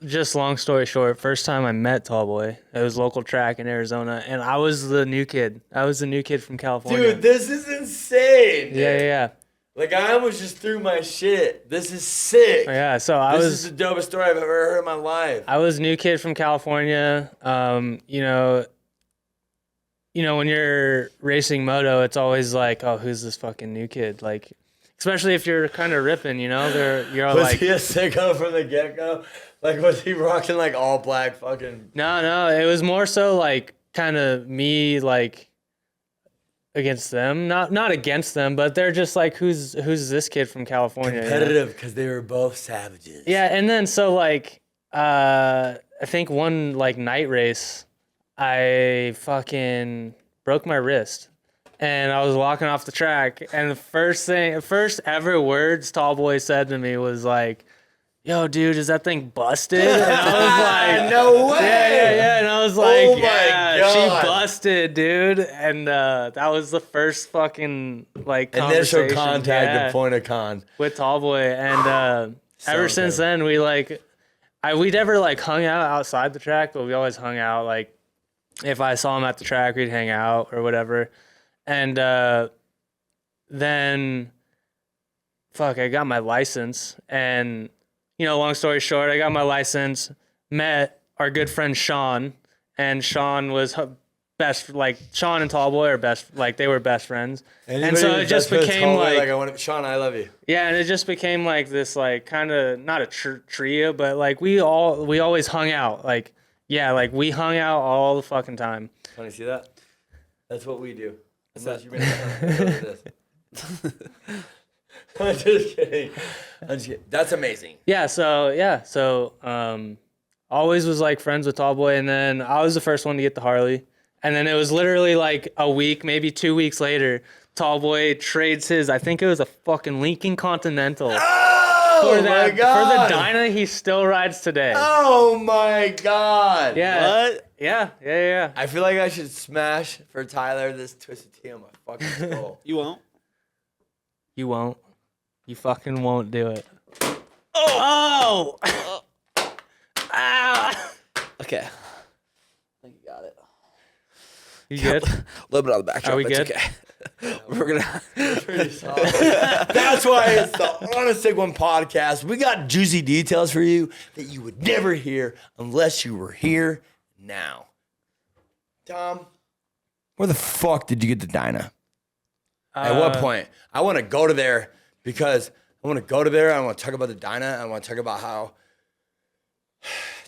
just long story short, first time I met Tallboy, it was local track in Arizona, and I was the new kid. I was the new kid from California. Dude, this is insane. Yeah. Like, I almost just threw my shit. This is sick. Yeah, so This is the dopest story I've ever heard in my life. I was new kid from California. When you're racing moto, it's always like, oh, who's this fucking new kid? Like, especially if you're kind of ripping, you're all Was like, he a sicko from the get-go? Like, was he rocking, like, all black fucking... no, it was more so, like, kind of me, like, against them. Not against them, but they're just like, who's this kid from California? you know? Competitive because they were both savages. Yeah, and then so like I think one like night race, I fucking broke my wrist. And I was walking off the track, and the first ever words Tallboy said to me was like, "Yo, dude, is that thing busted?" And I was like, No way. Yeah. And I was like, Oh my yeah, God. she busted, dude. And that was the first fucking like Initial conversation, contact, yeah, the point of con. with Tallboy. And ever since then, we never like hung out outside the track, but we always hung out. Like if I saw him at the track, we'd hang out or whatever. And then, I got my license. And, long story short, I got my license, met our good friend Sean. And Sean was Sean and Tallboy are best, like, they were best friends. And so it just became like Sean, I love you. Yeah, and it just became like this, like, kind of, not a trio, but, like, we always hung out. Like, yeah, like, we hung out all the fucking time. Want to see that? That's what we do. Unless you this. I'm just kidding. That's amazing. Yeah, so always was like friends with Tallboy, and then I was the first one to get the Harley. And then it was literally like a week, maybe 2 weeks later, Tallboy trades his, I think it was a fucking Lincoln Continental. Oh my God. For the Dyna he still rides today. Oh my God. Yeah. What? Yeah. I feel like I should smash for Tyler this Twisted Tea on my fucking skull. You won't. You won't. You fucking won't do it. Oh! Ah! Okay. I think you got it. You good? A little bit on the backdrop. Are we good? Okay. We're gonna. Pretty solid. That's why it's the Honest Sick One podcast. We got juicy details for you that you would never hear unless you were here now. Tom, where the fuck did you get the Dyna? At what point? I want to go to there because I want to go to there. I want to talk about the Dyna. I want to talk about how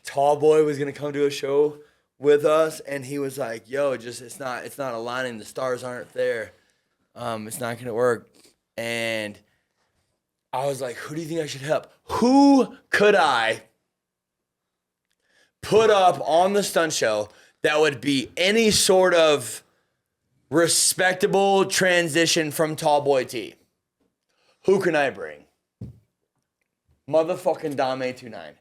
Tallboy was going to come to a show with us, and he was like, yo, just it's not aligning. The stars aren't there. It's not going to work. And I was like, who do you think I should help? Who could I put up on the stunt show that would be any sort of respectable transition from Tallboy T? Who can I bring? Motherfucking Dom829.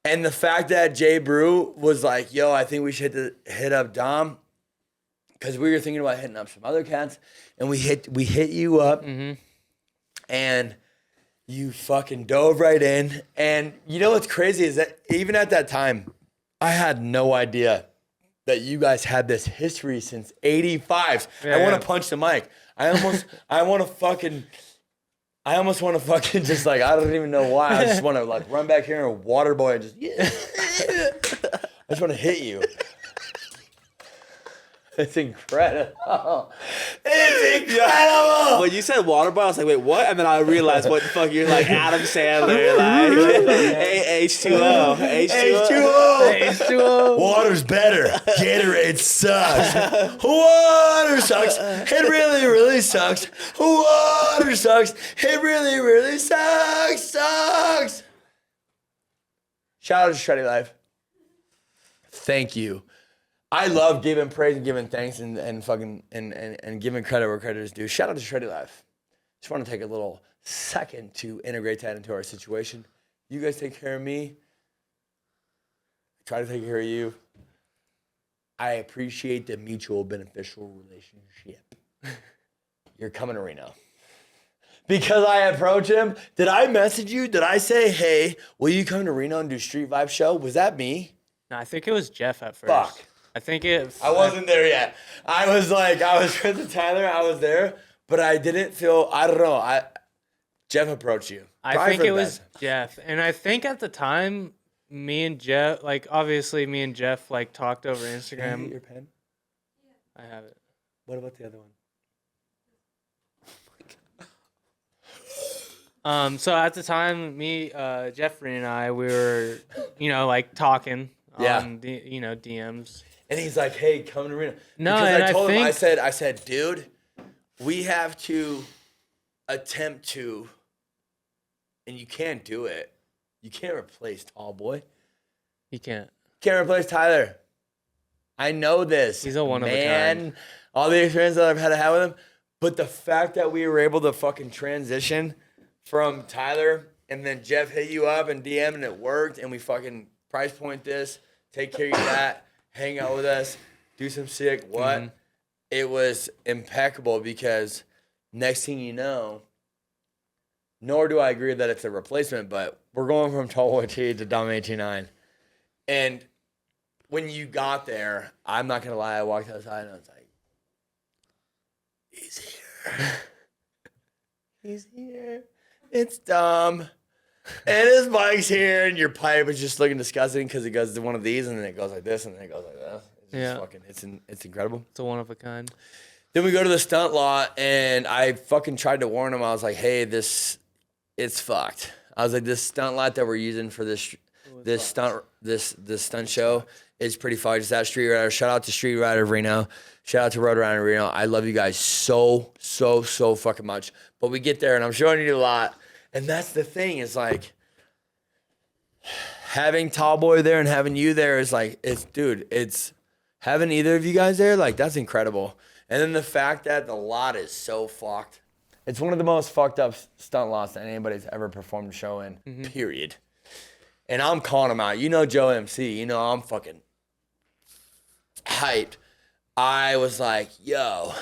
And the fact that Jay Brew was like, yo, I think we should hit up Dom, because we were thinking about hitting up some other cats, and we hit you up, and you fucking dove right in. And you know what's crazy is that even at that time, I had no idea that you guys had this history since '85. Yeah, I want to punch the mic. I almost want to fucking just like, I don't even know why. I just want to like run back here and water boy and just, I just want to hit you. It's incredible. It's incredible. When you said water boy, I was like, wait, what? And then I realized what the fuck you're like, Adam Sandler, like H2O. H2O. Water's better. Gatorade sucks. Water sucks. It really, really sucks. Water sucks. It really, really sucks. Shout out to Shreddy Life. Thank you. I love giving praise and giving thanks and fucking and giving credit where credit is due. Shout out to Shreddy Life. Just want to take a little second to integrate that into our situation. You guys take care of me. I try to take care of you. I appreciate the mutual beneficial relationship. You're coming to Reno. Because I approach him. Did I message you? Did I say, hey, will you come to Reno and do Street Vibe show? Was that me? No, I think it was Jeff at first. Fuck. I wasn't there yet. I was friends with Tyler. I was there, but I didn't feel, I don't know. Jeff approached you. I think it was Jeff. And I think at the time, me and Jeff, like, obviously me and Jeff, like, talked over Instagram. Can I get your pen? I have it. What about the other one? So at the time, me, Jeffrey and I, we were, like, talking on, DMs. And he's like, hey, come to Reno. No, because and I told him, I I said, dude, we have to attempt to, and you can't do it. You can't replace Tall Boy. You can't. Can't replace Tyler. I know this. He's a one of a Man, kind. all the experience that I've had to have with him. But the fact that we were able to fucking transition from Tyler and then Jeff hit you up and DM and it worked and we fucking price point this, take care of that, hang out with us, do some sick what. Mm-hmm. It was impeccable because next thing you know, nor do I agree that it's a replacement, but we're going from Tall Boy T to Dom829. And when you got there, I'm not going to lie, I walked outside and I was like, he's here. He's here. It's Dom. And his bike's here, and your pipe is just looking disgusting because it goes to one of these, and then it goes like this, and then it goes like that. It's just fucking, it's incredible. It's a one of a kind. Then we go to the stunt lot, and I fucking tried to warn him. I was like, hey, it's fucked. I was like, this stunt lot that we're using for this stunt show is pretty fucked. It's that Street Rider. Shout out to Street Rider of Reno. Shout out to Road Rider Reno. I love you guys so fucking much. But we get there, and I'm showing you a lot. And that's the thing, is like, having Tall Boy there and having you there is like, it's having either of you guys there, like, that's incredible. And then the fact that the lot is so fucked. It's one of the most fucked up stunt lots that anybody's ever performed a show in, period. And I'm calling them out. You know Joe MC. You know I'm fucking hyped. I was like, yo,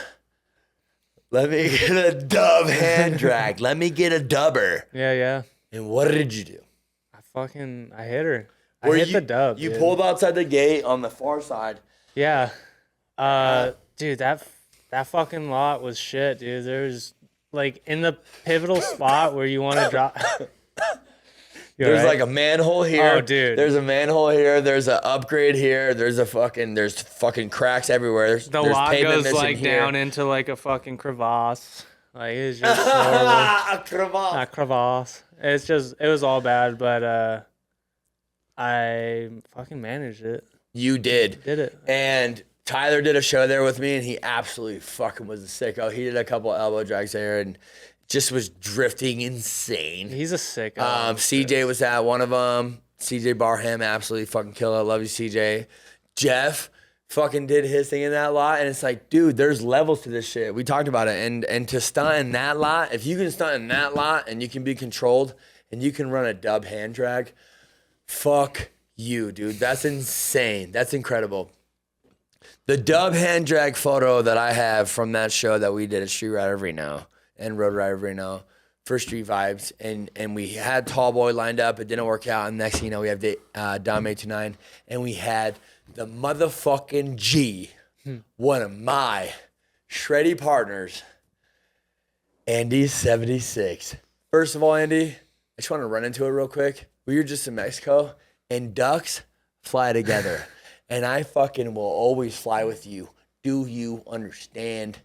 let me get a dub hand drag. Let me get a dubber. Yeah. And what did you do? I hit her. I hit the dub. You dude. pulled outside the gate on the far side. Yeah. Dude, that fucking lot was shit, dude. There's like in the pivotal spot where you want to drop. There's like a manhole here. Oh, dude. There's a manhole here. There's an upgrade here. There's fucking cracks everywhere. The there's lot pavement goes missing like here. down into like a fucking crevasse. Like it's just horrible. A crevasse. A crevasse. It was all bad, but I fucking managed it. You did. Did it. And Tyler did a show there with me, and he absolutely fucking was a sicko. He did a couple elbow drags there and just was drifting insane. He's a sicko. CJ was at one of them. CJ Barham absolutely fucking killed it. I love you, CJ. Jeff fucking did his thing in that lot, and it's like, dude, there's levels to this shit. We talked about it, and to stunt in that lot, if you can stunt in that lot and you can be controlled and you can run a dub hand drag, fuck you, dude. That's insane. That's incredible. The dub hand drag photo that I have from that show that we did at Street Rider Reno and Road Rider Reno for Street Vibes, and we had Tall Boy lined up. It didn't work out, and next thing you know, we have Dom829, and we had the motherfucking G, one of my shreddy partners, Andy76. First of all, Andy, I just want to run into it real quick. We were just in Mexico, and ducks fly together, and I fucking will always fly with you. Do you understand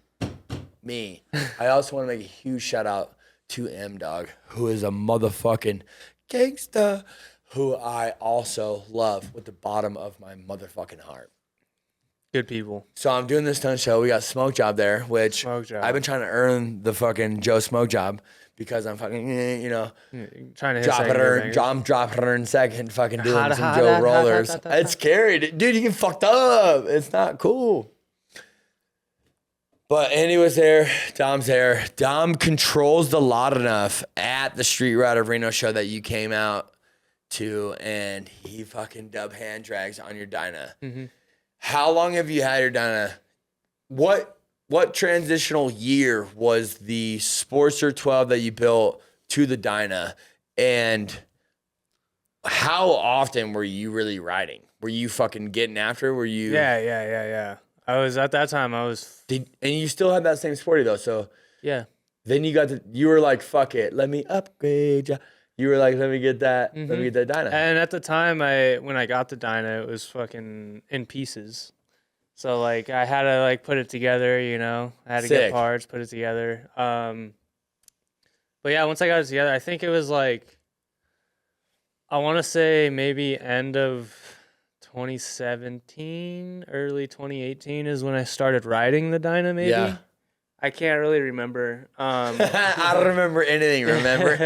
me? I also want to make a huge shout out to M-Dog, who is a motherfucking gangsta, who I also love with the bottom of my motherfucking heart. Good people. So I'm doing this stunt show. We got Smoke Job there, which Smoke Job. I've been trying to earn the fucking Joe Smoke Job because I'm fucking, Trying to hit I'm dropping her in second, fucking doing some Joe rollers. It's scary. Dude, you get fucked up. It's not cool. But Andy was there. Dom's there. Dom controls the lot enough at the Street Rider Reno show that you came out to, and he fucking dub hand drags on your Dyna. Mm-hmm. How long have you had your Dyna? What transitional year was the Sportster 12 that you built to the Dyna? And how often were you really riding? Were you fucking getting after? Were you? Yeah. I was at that time. And you still had that same sporty though. So Yeah. then you were like, fuck it, let me upgrade ya. You were like, let me get that Dyna. And at the time, when I got the Dyna, it was fucking in pieces. So like I had to like put it together, I had to Sick. get parts, put it together. But yeah, once I got it together, I think it was like, I want to say maybe end of 2017, early 2018 is when I started riding the Dyna. Maybe. Yeah. I can't really remember. I don't remember anything, remember?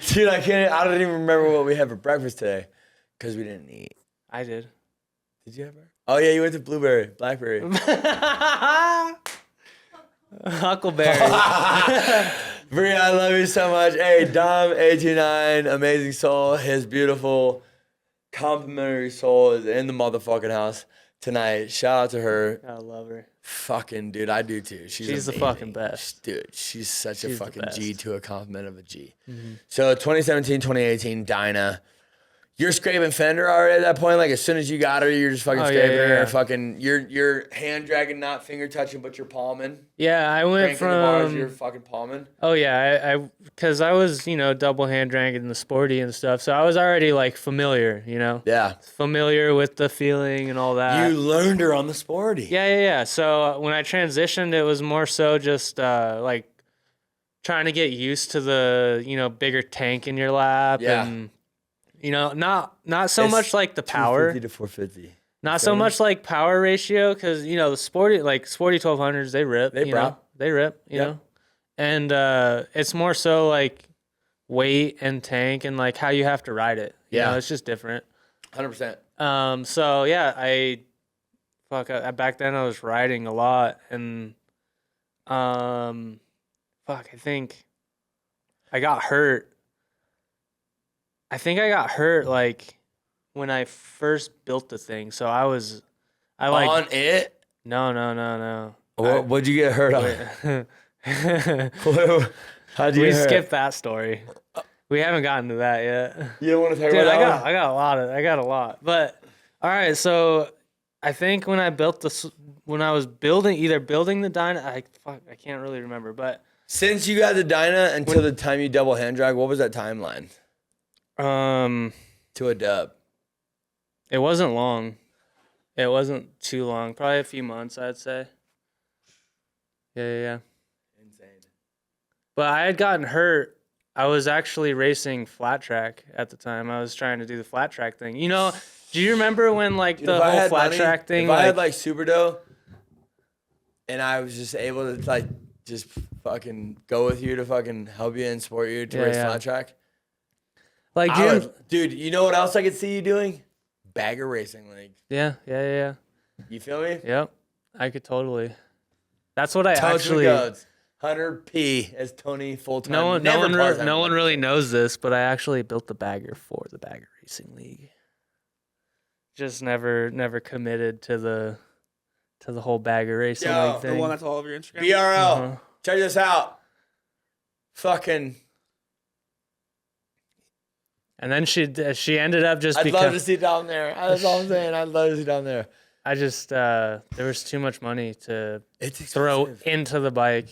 Dude, I don't even remember what we had for breakfast today because we didn't eat. I did. Did you have breakfast? Oh, yeah, you went to Blackberry. Huckleberry. Bree, I love you so much. Hey, Dom829, amazing soul. His beautiful, complimentary soul is in the motherfucking house tonight. Shout out to her. I love her. Fucking, dude, I do too. She's the amazing. fucking best. Dude, she's such a She's the fucking best. G to a compliment of a G. So 2017, 2018, Dinah. You're scraping fender already at that point? Like, as soon as you got her, you're just fucking scraping her? yeah. Or fucking, you're hand dragging, not finger touching, but you're palming? Yeah, I went Cranking the bars, from. you're fucking palming? Oh yeah, because I was double hand dragging the sporty and stuff, so I was already like familiar, Yeah. familiar with the feeling and all that. You learned her on the sporty. Yeah. So when I transitioned, it was more so just like trying to get used to the bigger tank in your lap, Yeah. and not so It's much like the power, 250 to 450. not so much like power ratio, because the sporty 1200s they rip, They bro. they rip, you Yep. know, and it's more so like weight and tank and like how you have to ride it. Yeah. It's just different. 100%. So yeah, back then I was riding a lot, and I think I got hurt. I think I got hurt like when I first built the thing. So I On it? No. What'd you get hurt on? How'd you We get hurt? skipped that story. We haven't gotten to that yet. You don't want to talk Dude, about that one? I got a lot. But all right, so I think when I was building the dyna, I can't really remember, but Since you got the Dyna until the time you double hand drag, what was that timeline to a dub? it wasn't long. It wasn't too long. Probably a few months, I'd say. Yeah. Insane. But I had gotten hurt. I was actually racing flat track at the time. I was trying to do the flat track thing. Do you remember when like Dude, the if I whole had flat money, track thing? if I had like super dough and I was just able to like just fucking go with you to fucking help you and support you to race flat track. like Dude, you know what else I could see you doing? Bagger racing league. yeah. You feel me? Yep. I could totally. That's what I Toast actually. and goats. 100p as Tony full time. No one really knows this, but I actually built the bagger for the Bagger Racing League. Just never committed to the whole Bagger Racing Yo, League The thing. one that's all over your Instagram. BRL. Check this out. Fucking. And then she ended up just I'd because love to see down there. That's all I'm saying. I'd love to see down there. I just there was too much money to It's throw expensive. into the bike.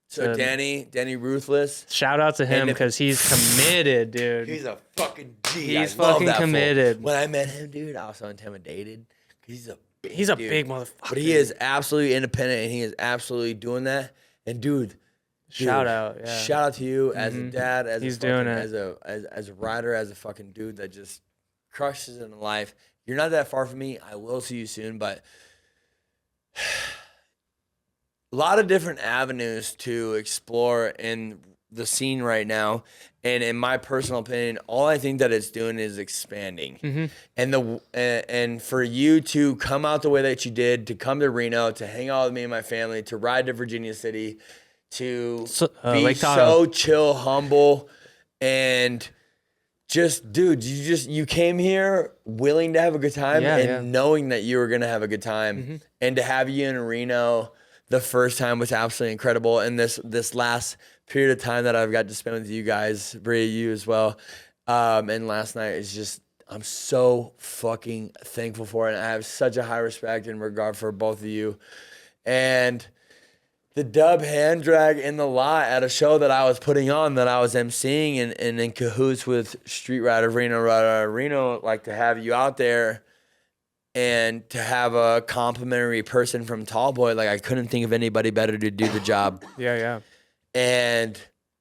So to- Danny Ruthless. Shout out to him And if- because he's committed, dude. He's a fucking G. He's I love fucking that fool. committed. When I met him, dude, I was so intimidated. He's a big He's a dude. big motherfucker. But he is absolutely independent and he is absolutely doing that. And dude, Shout out, yeah. Shout out to you as a dad, as He's a fucking, doing it. as a rider, as a fucking dude that just crushes in life. You're not that far from me. I will see you soon, but a lot of different avenues to explore in the scene right now. And in my personal opinion, all I think that it's doing is expanding. And for you to come out the way that you did, to come to Reno, to hang out with me and my family, to ride to Virginia City, to be Lake Tahoe. so chill, humble, and just, dude, you came here willing to have a good time knowing that you were gonna have a good time, and to have you in Reno the first time was absolutely incredible. And this last period of time that I've got to spend with you guys, Bria, you as well, and last night is just, I'm so fucking thankful for it. And I have such a high respect and regard for both of you, and the dub hand drag in the lot at a show that I was putting on, that I was emceeing and in cahoots with Street Rider Reno, like to have you out there and to have a complimentary person from Tallboy, like I couldn't think of anybody better to do the job. Yeah. And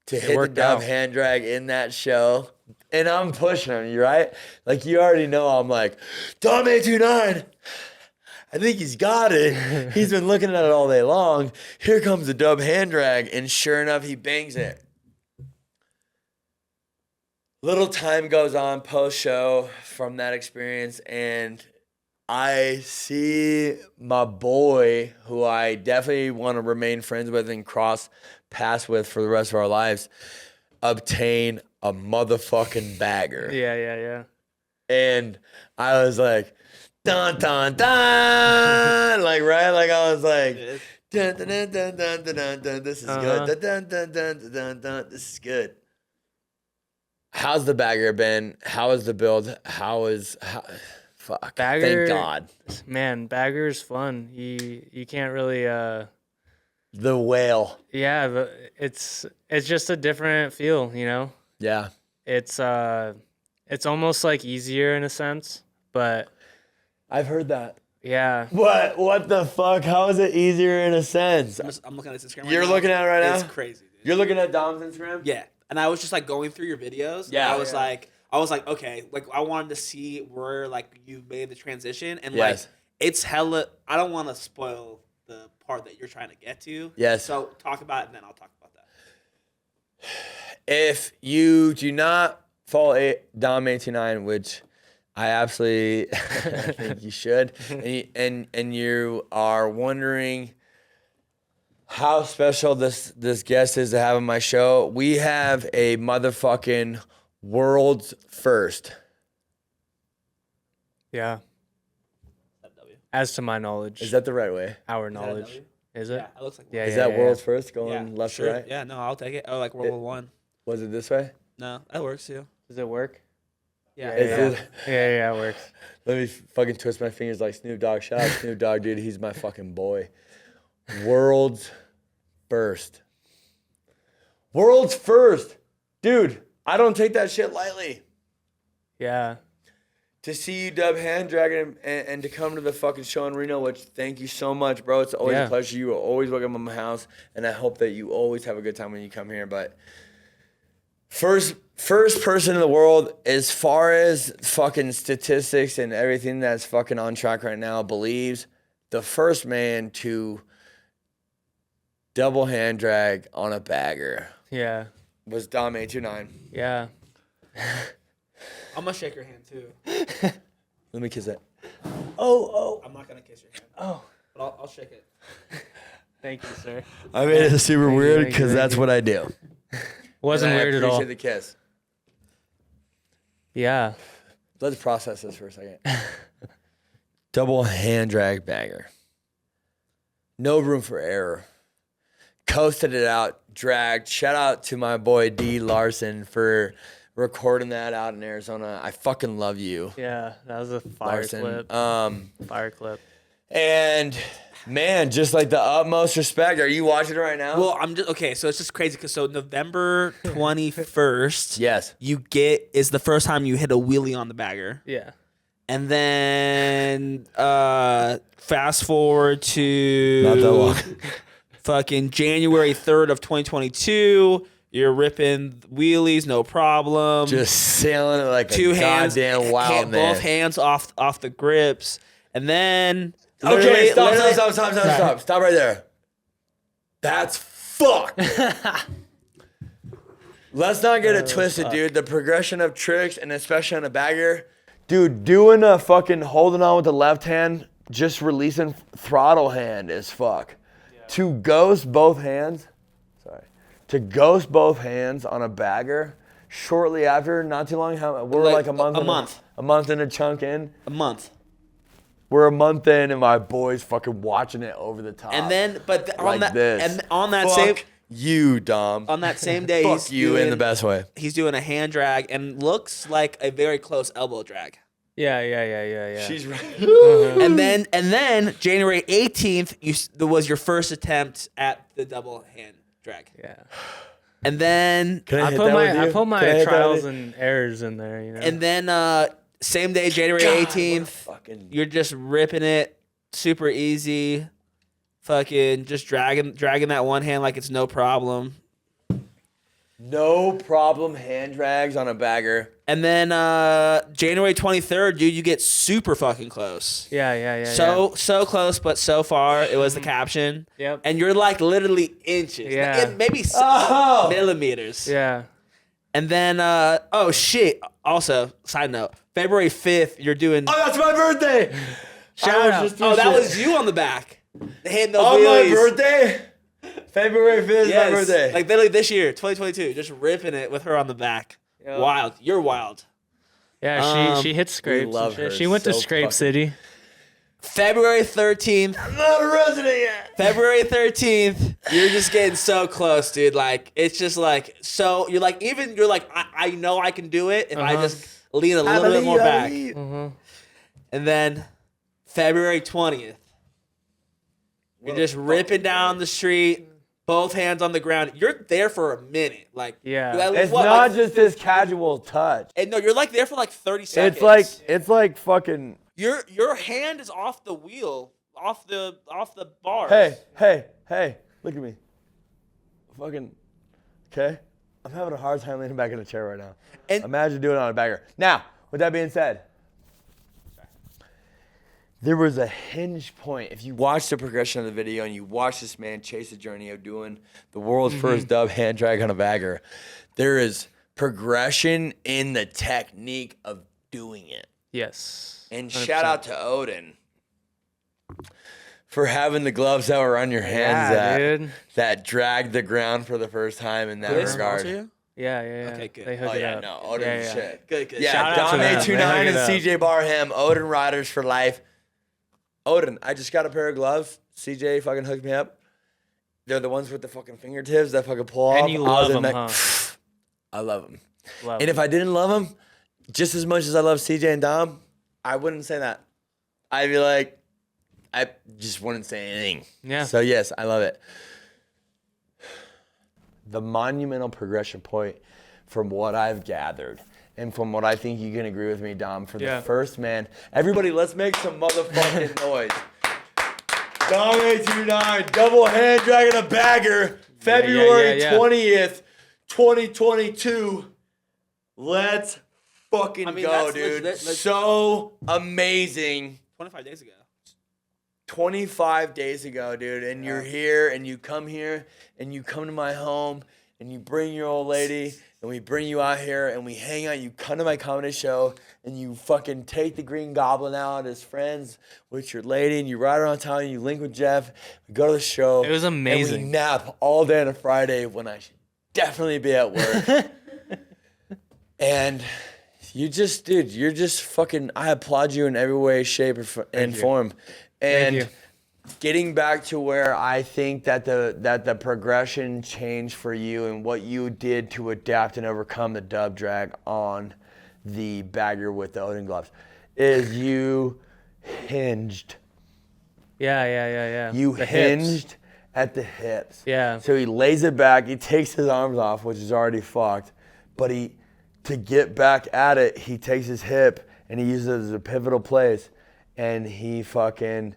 to hit the worked dub out. hand drag in that show, and I'm pushing him, you right? Like you already know I'm like, Dom829. I think he's got it. He's been looking at it all day long. Here comes the dub hand drag, and sure enough, he bangs it. Little time goes on post-show from that experience, and I see my boy, who I definitely want to remain friends with and cross paths with for the rest of our lives, obtain a motherfucking bagger. Yeah. And I was like, dun, dun, dun. Like, right? Like, I was like, dun, dun, dun, dun, dun, dun, dun, dun. This is good. Dun, dun, dun, dun, dun, dun. This is good. How's the bagger been? How is the build? Fuck. Bagger, Thank God. Man, bagger's fun. You can't really The whale. yeah, but it's just a different feel, you know? Yeah. It's almost like easier in a sense, but I've heard that. yeah. What the fuck? How is it easier in a sense? I'm looking at his Instagram. You're looking at it right now? It's crazy, dude. You're looking at Dom's Instagram? Yeah, and I was just like going through your videos. Yeah. And I was like, okay, like I wanted to see where like you made the transition, and Yes. like it's hella. I don't want to spoil the part that you're trying to get to. Yes. So talk about it, and then I'll talk about that. If you do not follow Dom829, which I absolutely I think you should, and you are wondering how special this guest is to have on my show, we have a motherfucking world's first. Yeah. W. As to my knowledge. Is that the right way? our Is that a knowledge? W? Is it? Yeah, it looks like. Yeah, Is that world's first going Yeah, left sure. to right? Yeah, no, I'll take it. Oh, like World War One. Was it this way? No, that works too. Does it work? Yeah. Is it? Yeah, it works. Let me fucking twist my fingers like Snoop Dogg. Shout out Snoop Dogg, dude. He's my fucking boy. World's first. World's first. Dude, I don't take that shit lightly. Yeah. To see you dub hand dragon and to come to the fucking show in Reno, which thank you so much, bro. It's always Yeah. a pleasure. You are always welcome at my house, and I hope that you always have a good time when you come here. But first person in the world, as far as fucking statistics and everything that's fucking on track right now, believes the first man to double hand drag on a bagger Yeah. was Dom829. Yeah. I'm gonna shake your hand too. Let me kiss it. I'm not gonna kiss your hand. Oh. But I'll shake it. Thank you, sir. I made it super Thank you, weird thank you, because thank that's you. what I do. Wasn't And I weird at all. appreciate the kiss. Yeah. Let's process this for a second. Double hand drag bagger. No room for error. Coasted it out, dragged. Shout out to my boy D Larson for recording that out in Arizona. I fucking love you, Yeah. That was a fire Larson. clip. Fire clip. And man, just like the utmost respect. Are you watching it right now? Well, I'm just okay. So it's just crazy because November 21st, yes. is the first time you hit a wheelie on the bagger, Yeah. and then fast forward to Not that long. fucking January 3rd of 2022. You're ripping wheelies, no problem. Just sailing it like two a hands, goddamn wild man. both hands off the grips, and then Okay, literally- stop right there. That's fucked. Let's not get it twisted, dude. The progression of tricks, and especially on a bagger, dude, doing a fucking holding on with the left hand, just releasing throttle hand is fuck. Yeah. To ghost both hands on a bagger shortly after, not too long, we're like a month and a chunk in. a month. We're a month in, and my boy's fucking watching it over the top. And then, like on that, this. and on that Fuck same, you, Dom. on that same day, Fuck he's you doing, in the best way. He's doing a hand drag and looks like a very close elbow drag. Yeah. She's right. And then January 18th, was your first attempt at the double hand drag. Yeah. And then, Can I I hit put that with my you? Can I my hit that trials with you? and errors in there, you know. and then same day, January God, what a 18th, fucking- you're just ripping it, super easy, fucking just dragging that one hand like it's no problem. No problem hand drags on a bagger. And then January 23rd, dude, you get super fucking close. Yeah. So close, but so far, it was the caption. Yep. And you're like literally inches. Yeah. Like, maybe millimeters. Yeah. And then, oh shit. Also, side note, February 5th, you're doing. Oh, that's my birthday. Shout out. Oh, that was you on the back. Hitting those On wheelies. my birthday? February 5th is my birthday. Like literally this year, 2022, just ripping it with her on the back. Yep. Wild. You're wild. Yeah, she hit scrapes. love and shit. her She went to so Scrape fucking- City. February 13th. I'm not a resident yet. February 13th, you're just getting so close, dude. Like, it's just like, so you're like, I know I can do it if I just lean a little bit more back. And then February 20th, you're just ripping down the street, both hands on the ground. You're there for a minute. Like, Yeah. It's not just this casual touch. And no, you're like there for like 30 seconds. It's like fucking. Your hand is off the wheel, off the bars. Hey, look at me. Fucking. Okay? I'm having a hard time leaning back in the chair right now. And- Imagine doing it on a bagger. Now, with that being said, There was a hinge point. If you watch the progression of the video and you watch this man chase the journey of doing the world's first dub hand drag on a bagger, there is progression in the technique of doing it. Yes. And 100%. shout out to Odin for having the gloves that were on your hands dude. that dragged the ground for the first time in that Do they sponsor regard. you? Yeah. Okay, good. They hook Oh it yeah, up. no, Odin Yeah. shit. Good. Yeah, Shout out to them. Dom829 They and hook it up. CJ Barham, Odin Riders for life. Odin, I just got a pair of gloves. CJ fucking hooked me up. They're the ones with the fucking fingertips that fucking pull off. And you I was love in them, that- I love them. Love And if I didn't love them, just as much as I love CJ and Dom, I wouldn't say that. I'd be like, I just wouldn't say anything. Yeah. So yes, I love it. the monumental progression point from what I've gathered and from what I think you can agree with me, Dom, for the first man. Everybody, let's make some motherfucking noise. Dom829, double hand dragging a bagger, February 20th, 2022. Let's fucking go, that's dude. legit- So amazing. 25 days ago. 25 days ago, dude, and you're here, and you come here, and you come to my home, and you bring your old lady, and we bring you out here, and we hang out. You come to my comedy show, and you fucking take the Green Goblin out as friends with your lady, and you ride around town, and you link with Jeff. We go to the show. It was amazing. And we nap all day on a Friday when I should definitely be at work. And you just, dude, you're just fucking, I applaud you in every way, shape, and form. And getting back to where I think that the progression changed for you and what you did to adapt and overcome the dub drag on the bagger with the Odin gloves is you hinged. Yeah. You The hips. hinged at the hips. Yeah. So he lays it back. He takes his arms off, which is already fucked. But to get back at it, he takes his hip and he uses it as a pivotal place. And he fucking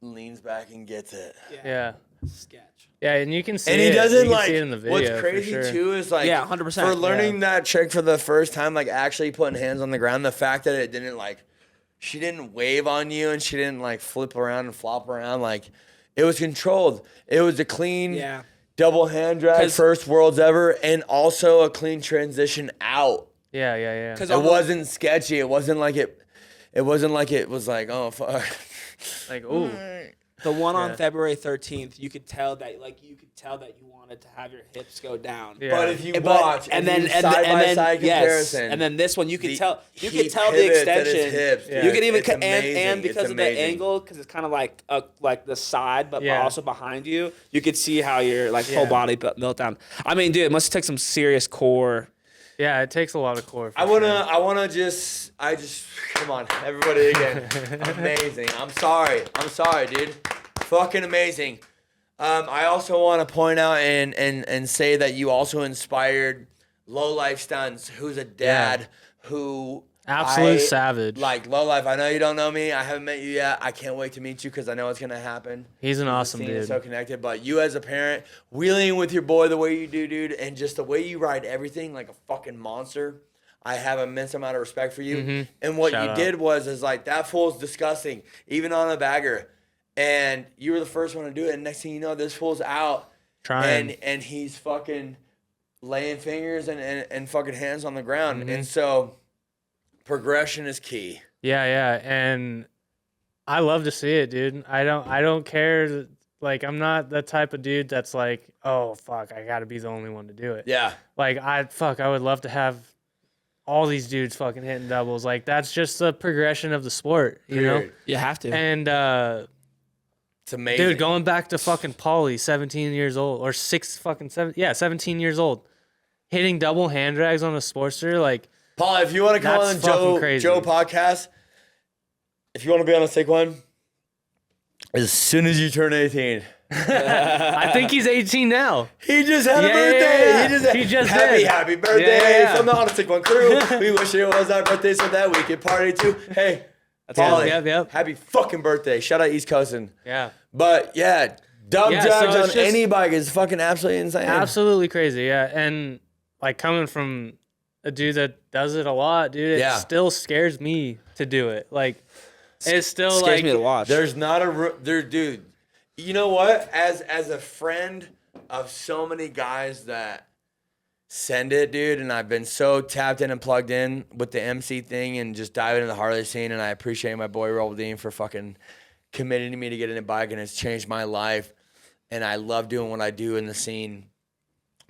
leans back and gets it. Yeah. Sketch. Yeah, and you can see And he it. doesn't you can like. see it in the video. What's for crazy sure. too is like, Yeah, 100%, for learning that trick for the first time, like actually putting hands on the ground. The fact that it didn't like, she didn't wave on you and she didn't like flip around and flop around. Like, it was controlled. It was a clean double hand drag, first worlds ever, and also a clean transition out. Yeah. It wasn't sketchy. It wasn't like it. It wasn't like it was like, oh fuck. Like, ooh. The one on February 13th, you could tell that you wanted to have your hips go down. Yeah. But if you But- watch, and if then you and then side-by-side yes, comparison, and then this one you could the- tell he the pivots at his extension. hips, You dude. could even It's and amazing. because It's of the amazing. angle, because it's kind of like the side, but Yeah. also behind you, you could see how your whole body built down. I mean, dude, it must take some serious core. Yeah, it takes a lot of core. For I wanna just come on, everybody again. Amazing. I'm sorry, dude. Fucking amazing. I also want to point out and say that you also inspired Low Life Stunts, who's a dad who Absolute savage. Like, low life, I know you don't know me. I haven't met you yet. I can't wait to meet you because I know it's going to happen. He's an awesome The scene is dude. so connected. But you as a parent, wheeling with your boy the way you do, dude, and just the way you ride everything like a fucking monster. I have an immense amount of respect for you. Mm-hmm. And what Shout you out. did was like, that fool's disgusting, even on a bagger. And you were the first one to do it. And next thing you know, this fool's out. Trying. And he's fucking laying fingers and fucking hands on the ground. Mm-hmm. And so progression is key. Yeah, and I love to see it, dude. I don't care. Like, I'm not the type of dude that's like, oh fuck, I gotta be the only one to do it. Yeah. Like, I would love to have all these dudes fucking hitting doubles. Like, that's just the progression of the sport, you know. Period. You have to. And It's amazing. dude, going back to fucking Paulie, 17 years old, or 17 years old, hitting double hand drags on a Sportster, like. Paul, if you want to come That's on fucking the crazy. Joe podcast, if you want to be on a sick one, as soon as you turn 18. I think he's 18 now. He just had a Yeah, birthday. yeah. He just did. happy birthday Yeah. from the On a Sick One crew. We wish it was our birthday so that we could party too. Hey, Paulie, Yep. happy fucking birthday. Shout out East Coastin'. Yeah. But yeah, dumb Yeah, drags so on it's just- any bike is fucking absolutely insane. Absolutely crazy, yeah. And like coming from a dude that does it a lot, dude, it Yeah. still scares me to do it. Like, it's still Scares like me to watch. There's not dude. You know what? As a friend of so many guys that send it, dude, and I've been so tapped in and plugged in with the MC thing and just diving into the Harley scene, and I appreciate my boy Roll Dean for fucking committing to me to get in a bike, and it's changed my life, and I love doing what I do in the scene.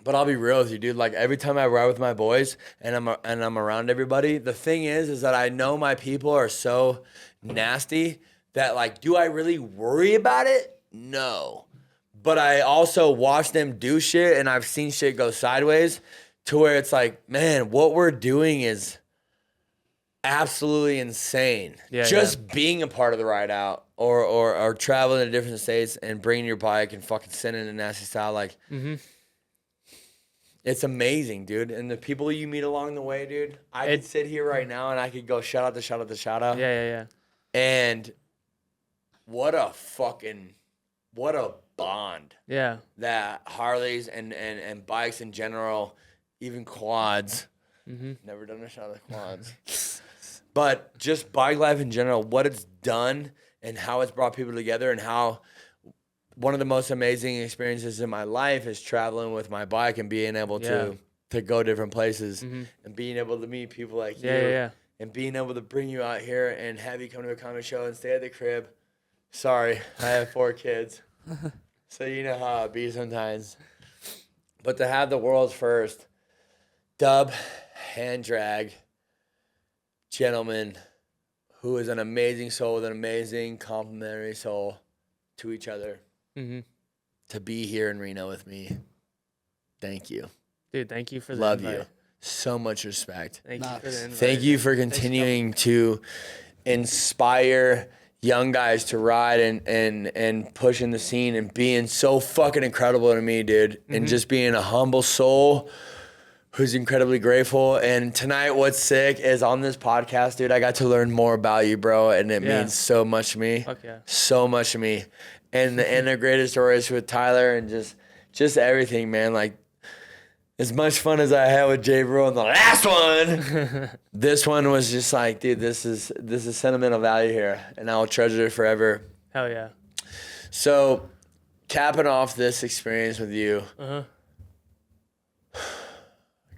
But I'll be real with you, dude. Like, every time I ride with my boys and I'm around everybody, the thing is that I know my people are so nasty that, like, do I really worry about it? No. But I also watch them do shit, and I've seen shit go sideways to where it's like, man, what we're doing is absolutely insane. Yeah, Just being a part of the ride out or traveling to different states and bringing your bike and fucking sending a nasty style, like, it's amazing, dude. And the people you meet along the way, dude, I could sit here right now and I could go shout out to shout out to shout out. Yeah. And what a bond Yeah. that Harleys and bikes in general, even quads. Never done a shot of quads. But just bike life in general, what it's done and how it's brought people together, and how one of the most amazing experiences in my life is traveling with my bike and being able to go different places and being able to meet people like you and being able to bring you out here and have you come to a comedy show and stay at the crib. Sorry, I have 4 kids. So you know how it be sometimes. But to have the world's first dub hand drag gentleman who is an amazing soul with an amazing complimentary soul to each other, to be here in Reno with me. Thank you. Dude, thank you for the Love invite. you. So much respect. Thank you for the invite. Thank you for continuing to inspire young guys to ride and pushing the scene and being so fucking incredible to me, dude. And just being a humble soul who's incredibly grateful. And tonight, what's sick is on this podcast, dude, I got to learn more about you, bro. And it means so much to me. Fuck yeah. So much to me. And the greatest stories with Tyler and just everything, man. Like, as much fun as I had with Jay Bro in the last one, this one was just like, dude, this is sentimental value here, and I'll treasure it forever. Hell yeah. So, capping off this experience with you,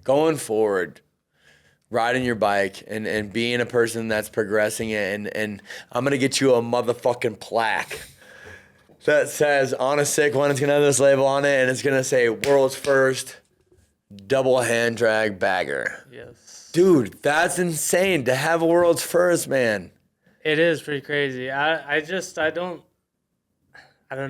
going forward, riding your bike and being a person that's progressing it, and I'm gonna get you a motherfucking plaque that says On a Sick One. It's gonna have this label on it, and it's gonna say world's first double hand drag bagger. Yes. Dude, that's insane to have a world's first, man. It is pretty crazy. I don't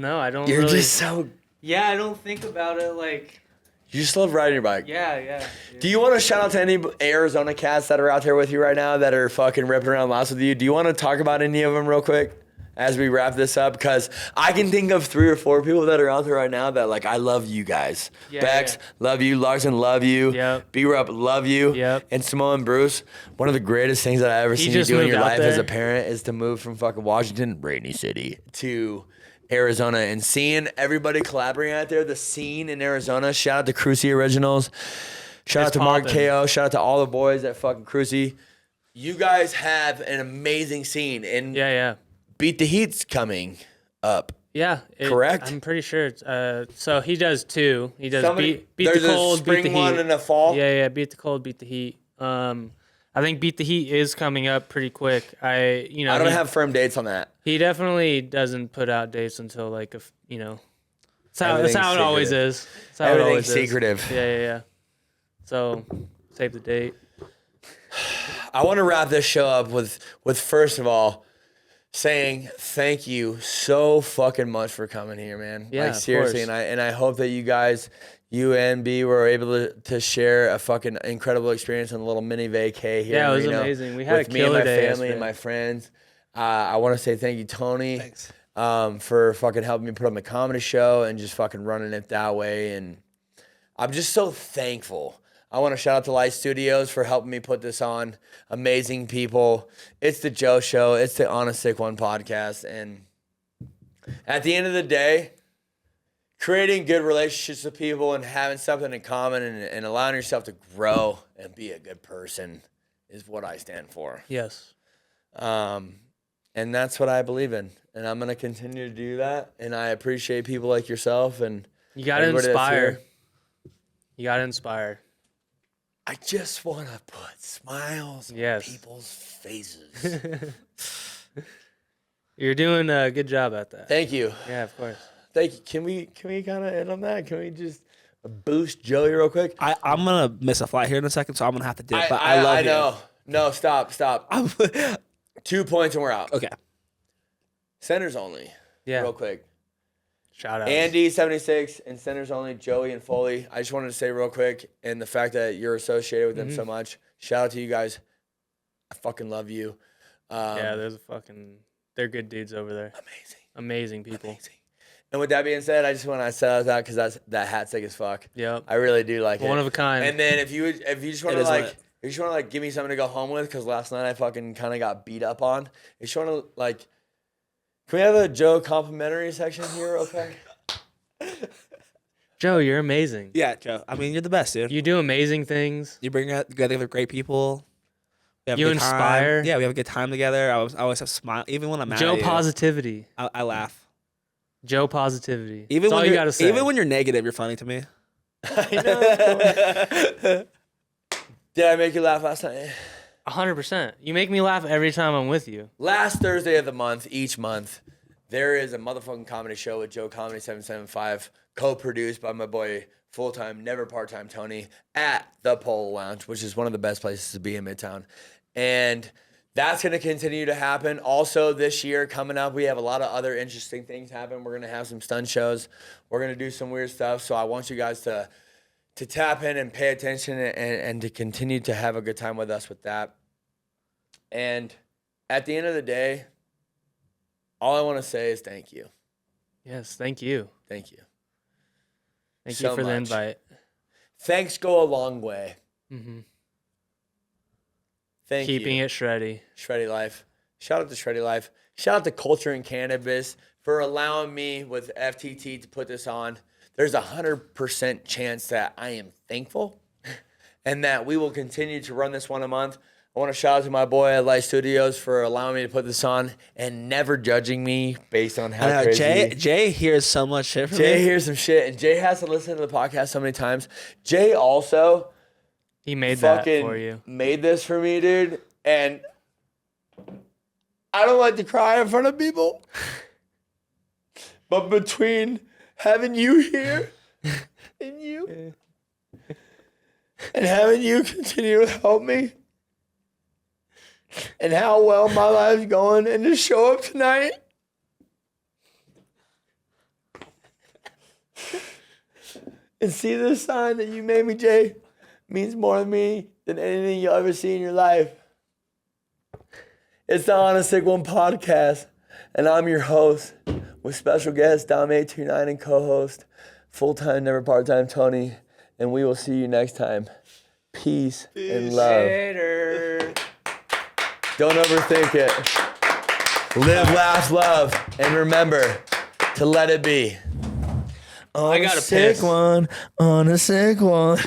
know. I don't You're really. just so, Yeah, I don't think about it like. you just love riding your bike. Yeah. Do you want to shout out to any Arizona cats that are out there with you right now that are fucking ripping around lots with you? Do you want to talk about any of them real quick? as we wrap this up, because I can think of 3 or 4 people that are out there right now that like I love you guys. Yeah, Bex, yeah. love you. Larson, love you. Yep. B-Rup, love you. Yep. And Samoa and Bruce, one of the greatest things that I ever seen you just do in moved your out life as there. a parent is to move from fucking Washington, Rainy City, to Arizona, and seeing everybody collaborating out there. The scene in Arizona. Shout out to Cruci Originals. Shout out It's to Mark poppin'. KO. Shout out to all the boys at fucking Cruci. You guys have an amazing scene, and Yeah. Beat the Heat's coming up. Yeah. Correct? I'm pretty sure. So he does 2. He does beat there's the cold, a spring beat the one heat. and a fall. Yeah. Beat the cold, beat the heat. I think beat the heat is coming up pretty quick. I don't have firm dates on that. He definitely doesn't put out dates until like That's how Everything's it always secretive. is. That's how it Everything's always is. secretive. Yeah. So save the date. I want to wrap this show up with first of all saying thank you so fucking much for coming here, man. Yeah, like of seriously, course. and I hope that you and B were able to share a fucking incredible experience on a little mini vacay here. Yeah, in it was Reno amazing. We had with a me and killer my day family yesterday. and my friends. I want to say thank you, Tony. Thanks. For fucking helping me put on the comedy show and just fucking running it that way. And I'm just so thankful. I want to shout out to Light Studios for helping me put this on. Amazing people. It's the Joe Show. It's the Oneasickone podcast. And at the end of the day, creating good relationships with people and having something in common and allowing yourself to grow and be a good person is what I stand for. Yes. And that's what I believe in. And I'm going to continue to do that. And I appreciate people like yourself and You gotta everybody that's inspire. here. You gotta inspire. I just want to put smiles Yes. on people's faces. You're doing a good job at that. Thank you. Yeah, of course. Thank you. Can we kind of end on that? Can we just boost Joey real quick? I'm gonna miss a flight here in a second, so I'm gonna have to dip. But I love you. know. No, stop. 2 points and we're out. Okay. Centers only. Yeah. Real quick. Shout out. Andy 76 and centers only, Joey and Foley. I just wanted to say real quick, and the fact that you're associated with them so much. Shout out to you guys. I fucking love you. Yeah, they're good dudes over there. Amazing. Amazing people. Amazing. And with that being said, I just want to set that because that hat's sick as fuck. Yep. I really do like it. One of a kind. And then if you just want It to is lit. if you just want to give me something to go home with, because last night I fucking kind of got beat up on. If you want to can we have a Joe complimentary section here real quick? Joe, you're amazing. Yeah, Joe. I mean, you're the best, dude. You do amazing things. You bring out together with great people. We have a You good time. inspire. Yeah, we have a good time together. I always have smile. Even when I'm mad Joe at you, positivity. I laugh. Joe positivity. Even That's all when you you're gotta say. even when you're negative, you're funny to me. I know. Did I make you laugh last night? 100%. You make me laugh every time I'm with you. Last Thursday of the month, each month, there is a motherfucking comedy show with Joe Comedy 775, co-produced by my boy, full-time, never part-time Tony, at the Polo Lounge, which is one of the best places to be in Midtown. And that's going to continue to happen. Also, this year coming up, we have a lot of other interesting things happen. We're going to have some stunt shows. We're going to do some weird stuff. So I want you guys to tap in and pay attention and to continue to have a good time with us with that. And at the end of the day, all I want to say is thank you. Yes, thank you. Thank you. Thank So you for the much. invite. Thanks go a long way. Mm-hmm. Thank Keeping you. it shreddy. Shreddy Life. Shout out to Shreddy Life. Shout out to Culture and Cannabis for allowing me with FTT to put this on. There's 100% chance that I am thankful and that we will continue to run this one a month. I want to shout out to my boy at Light Studios for allowing me to put this on and never judging me based on how I know, crazy. Jay hears so much shit from Jay me. hears some shit, and Jay has to listen to the podcast so many times. Jay also He made that fucking for you. made this for me, dude. And I don't like to cry in front of people. But between having you here and you and having you continue to help me and how well my life's going and to show up tonight and see this sign that you made me, Jay, means more to me than anything you'll ever see in your life. It's the Oneasickone podcast. And I'm your host with special guest Dom829 and co-host, full-time, never part-time Tony. And we will see you next time. Peace and love. Later. Don't overthink it. Live, laugh, love. And remember to let it be. I got a sick one. On a sick one.